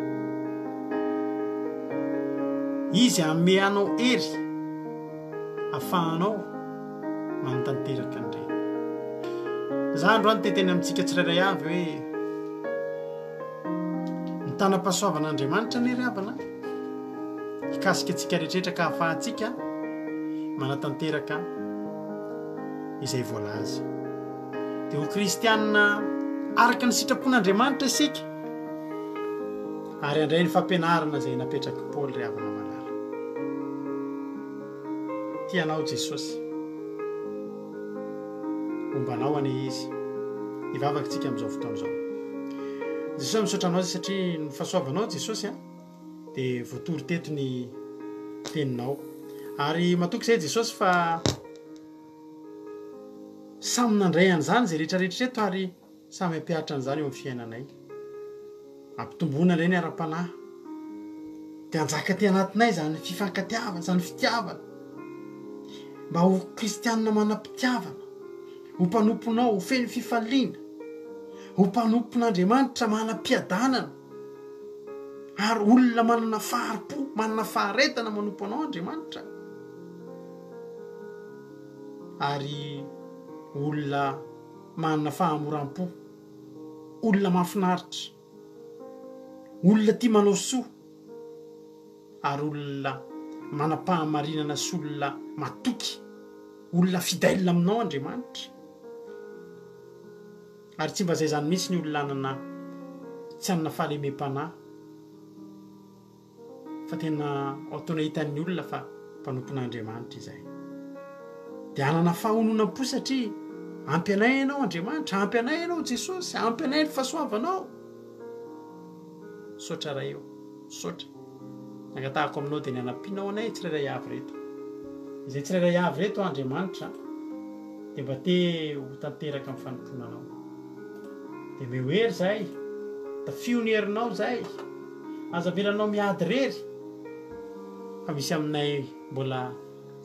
Speaker 1: izy anome anao hery afahanao manotanteraka an'ireny za androany teteny amintsika tsirairay avy hoe ny tanam-pahasoavan'Andriamanitra ny ry havana hikasika antsika rehetrarehetra ka ahafahantsika manatanteraka izay voalaza dia ho kristianina araka ny sitrapon'Andriamanitra isika ary andray ny fampianarana izay napetraky Paoly ry havana malala tianao Jesosy ombanao ane izy hivavaka tsika amin'izao fotoan'izao Jesosy misaotra anao satria ny fahasoavanao Jesosy dia voatory teto ny teninao ary matoky izay Jesosy fa samy nandray an'izany izay rehetrarehetra eto ary samy ampiahatra an'izany eo amin'ny fiainanay ampitomboana indray ny ara-panahy dia anjaka ty anatinay zany fifankatiavana zany fitiavana mba ho kristianina manam-pitiavana ho mpanomponao ho feno fifaliana ho mpanompon'Andriamanitra manam-piadanana ary olona manana faharipo manana faharetana manompo anao Andriamanitra ary olona manana fahamoram-po olona mahafinaritra olona tia manao soa ary olona manam-pahamarinana sy olona matoky olona fidèle aminao Andriamanitra ary tsy mba zay zany mihitsy ny olona anana tsy anana fahalemem-panahy fa tena ataona hitan'ny olona fa mpanompon'Andriamanitra izay dia anana fahononam-po satria ampy anay ianao Andriamanitra ampy anay ianao Jesosy ampy anay ny fahasoavanao saotra ray eo saotra nangatahako aminao dia ny anampianao anay tsirairay avy reto izay tsirairay avy reto Andriamanitra dia mba te ho tanteraka amin'ny fanomponanao dia mehoery zay da fio ny herinao zay aza velanao miady rery fa misy aminay mbola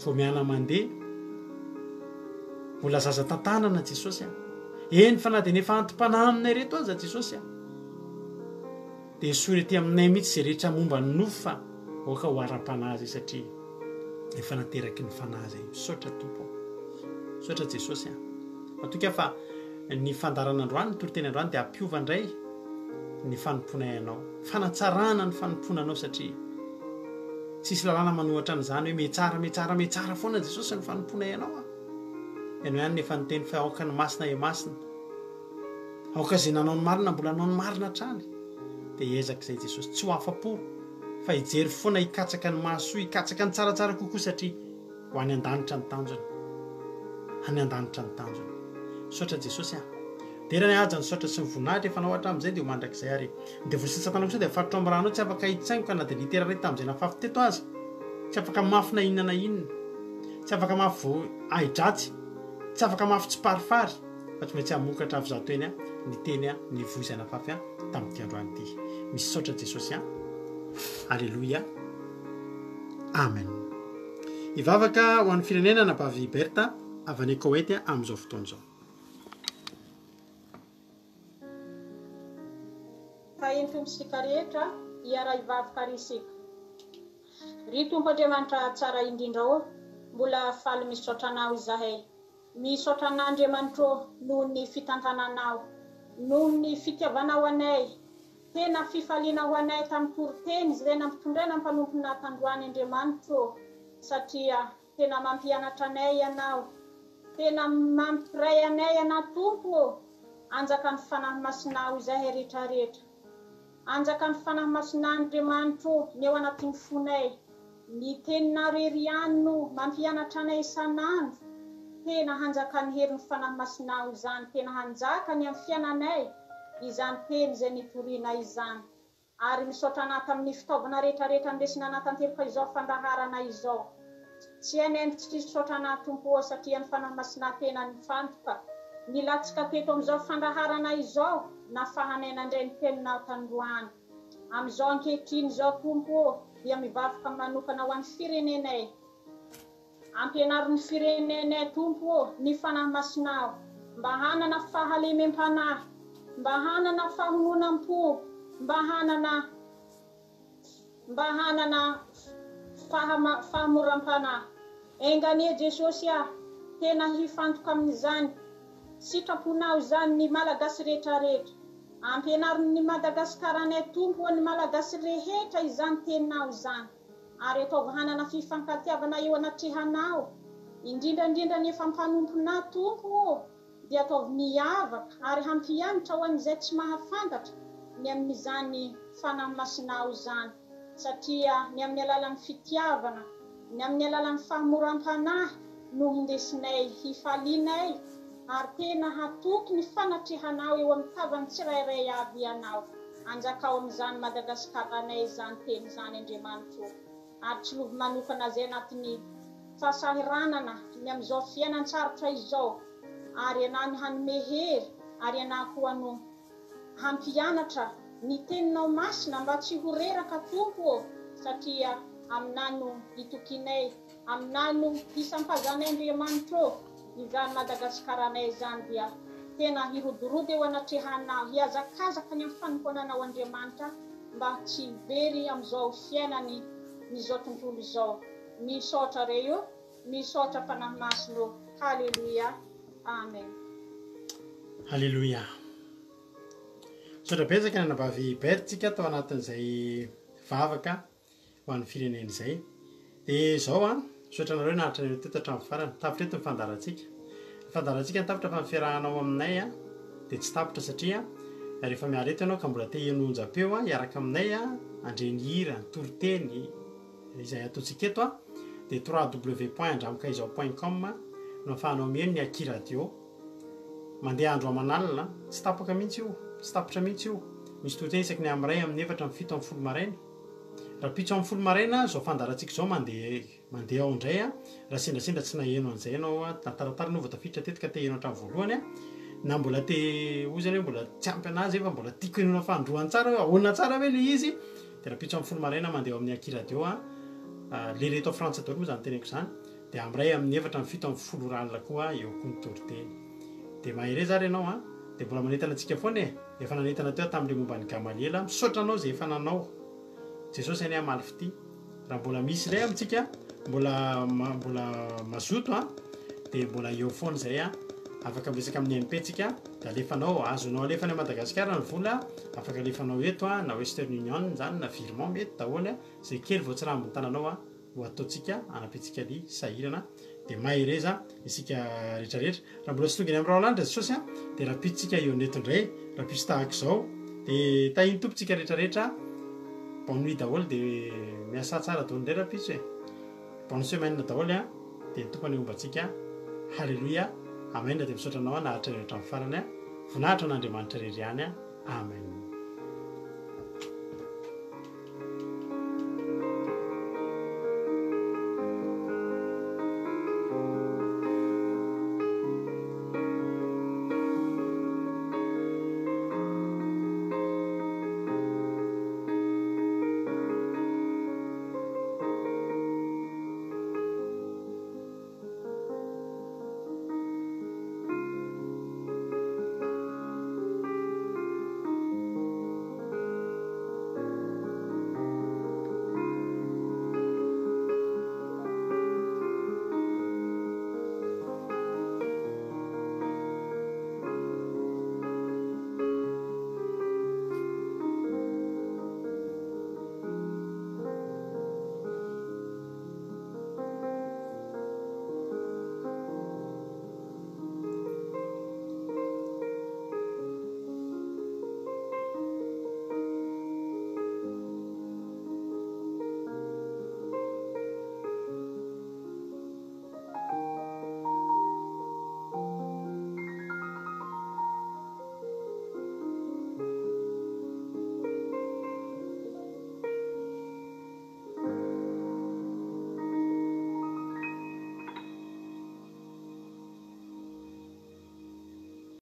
Speaker 1: vao miana mandeha mbola zaza tantanana Jesosy eny fa na dia nefa antom-panahy aminay reto aza Jesosy dia sorety aminay mihitsy izay rehetra momba ny nofo fa oka ho ara-panahy zay satria efa nateraky ny fanahy zay misaotra tompo misaotra Jesosy matoka fa ny fandaran'androany ny toriteny androany dia ampiova indray ny fanomponay anao fanatsarana ny fanomponanao satria tsisy lalàna manohatra an'izany hoe metsara foana Jesosy ny fanomponay anao ianao ihany nefa niteny fa aoka ny masina e masina aoka izay nanao ny marina mbola nanao ny marina hatrany dia hiezaka izay Jesosy tsy ho afa-po fa hijery foana hikatsaka ny mahasoa hikatsaka ny tsaratsara kokoa satria ho any an-danitra ny tanjony any an-danitra ny tanjony saotra Jesosy dia rany aja ny saotra sy ny voninahitra efa nao hatramin'izay dia ho mandrakizay ary ny devoly satana kosa dia afaritro amin'ny ranao tsy afaka hitsaingo ka na dia litera ray tamin'izay nafafy teto azy tsy afaka mafy na inona tsy afaka mafy aidratsy tsy afaka mafy tsy parifary fa tsy maintsy hamokatra avy zato eny ny teny ny vozana fafy tamin'ity androany ity misy saotra Jesosy alleloia amen. Ivavaka ho an'ny firenena na Bavy Berta avy any Koweity amin'izao fotoana izao.
Speaker 5: Iny tomposika rehetra iara ivavaka ry isika ry tompo Andriamanitra tsara indrindra mbola faly misaotra anao izahay misaotra an'Andriamanitra noho ny fitantananao noho ny fitiavanao anay tena fifaliana ho anay tamin'ny toriteny izay nampitondraina mpanompoana tandroany Andriamanitra satria tena mampianatra anay ianao tena mampiray anay ianao tompo anjaka ny fanahy masinao izahay rehetra rehetra anjaka ny fanahy masin'Andriamanitra ny ao anatin'ny fonay ny teninao rery ihany no mampianatra anay isan'andro tena hanjaka ny herin'ny fanahy masinao izany tena hanjaka ny amin'ny fiainanay izany teny izay nitoriana izany ary misaotra anao tamin'ny fitaovana rehetra rehetra ndesina anatanteraka izao fandaharana izao tsy hainay tsy misaotra anao tompo satria ny fanahy masinao tena nifantoka nilatsika teto amin'izao fandaharana izao na fahanena indray ny teninao tandroany amin'izao ankehitriny izao tompo dia mivavaka manokana ho an'ny firenenay ampianarin'ny firenenay tompo ny fanahy masinao mba hanana fahalemem-panahy mba hanana fahononam-po mba hanana fahamoram-panahy enganie Jesosy tena hifantoka amin'izany sitraponao izany ny malagasy rehetra rehetra ampianarin'ny Madagasikara-nay tompo ny malagasy rehetra izany teninao izany ary ataovy hanana fifankatiavana eo anatrehanao indrindrandrindra ny efa mpanomponao tompo dia ataovy miavaka ary hampianatra ho an'izay tsy mahafantatra ny amin'izany fanahy masinao izany satria ny amin'ny alalan'ny fitiavana ny amin'ny alalan'ny fahamoram-panahy no hindesinay hifalianay ary tena hatoky ny fanatrehanao eo amin'ny tavany tsirairay avy ianao anjakao amin'izany Madagasikara-nay izany teny izany Andriamanitra ary tsy lovy manokana izay anatin'ny fahasahiranana ny amin'izao fiainan-tsarotra izao ary ianao ny hanome hery ary ianao koa no hampianatra ny teninao masina mba tsy ho reraka tompo satria aminao no hitokinay aminao no hisampazanay Andriamanitra izany Madagasikara-nay izany dia tena hirodorody eo anatrehanao hiazakazaka ny amin'ny fanokonanao Andriamanitra mba tsy very amin'izao fiainany n'izao tontolo izao misaotra reo misaotra fanahy masino halleluia amen
Speaker 1: halleluia. Saotra betsaka ny Bavy Bertsika tao anatin'izay vavaka ho an'ny firenena izay dia izao saotra nareo nahatrareo teto hatramin'ny farany tapitra eto ny fandarantsika ny tapitra fa mifiarahanao aminay dia tsy tapitra satria rehefa miala eto ianao ka mbola te hianonja-peo hiaraka aminay andreny hira ny toriteny izay ataontsika eto dia www.andramikaizao.com no ahafahanao mihaino ny Aki radio mandeha andro aman'alina tsy tapaka mihitsy io tsy tapitra mihitsy io misy toriteny isaky ny amin'ny 1 amin'ny 4 amin'ny 7 amin'ny 10 maraina raha pitso amin'ny 10 maraina zao fandarantsika zao mandeha ao indray raha sendrasendra tsy naheno an'izay ianao taratara no voatafiditra tetika te heno hatramin'ny voalohany na mbola te ozany mbola tsy ampy anazy efa mbola tiako henona fandroany tsara ahoana tsara hoe le izy dia raha pitso amin'ny 10 maraina mandeha amin'ny Aki radio le reto frantsa daholo moa zany teneko izany dia amin'ny 1 amin'ny 4 amin'ny 7 amin'ny 10 ranona koa eo koa ny toriteny dia mahare zary ianao dia mbola manentana antsika foana efa nanentana teo tamin'ilay momba ny Gamaliela misaotra anao izay efa nanao Jesosy any amaly fity raha mbola misy iray amintsika mbola mazoto dia mbola eo foana izay afaka besaka amin'ny MP tsika dia alefanao azonao alefany Madagasikara ny vola afaka alefanao eto na Western Union zany na virement mety daholo izay kely vao tsy raha ambony tananao ho ataontsika anampitsika ny sahirana dia mahireza isika rehetrarehetra raha mbola sy tongany amin'ny rahalandra Jesosy dia raha pitsika eo neto indray raha pitso tahaka izao dia tahiny tompontsika rehetrarehetra bonne nuit daholo dia miasa tsara daholo indray raha pitso bonne semaine daholo dia tompony ombantsika halleluia amen dia misaotra anao nahatrareo hatramin'ny farany voninahitra an'Andriamanitra rery ihany amen.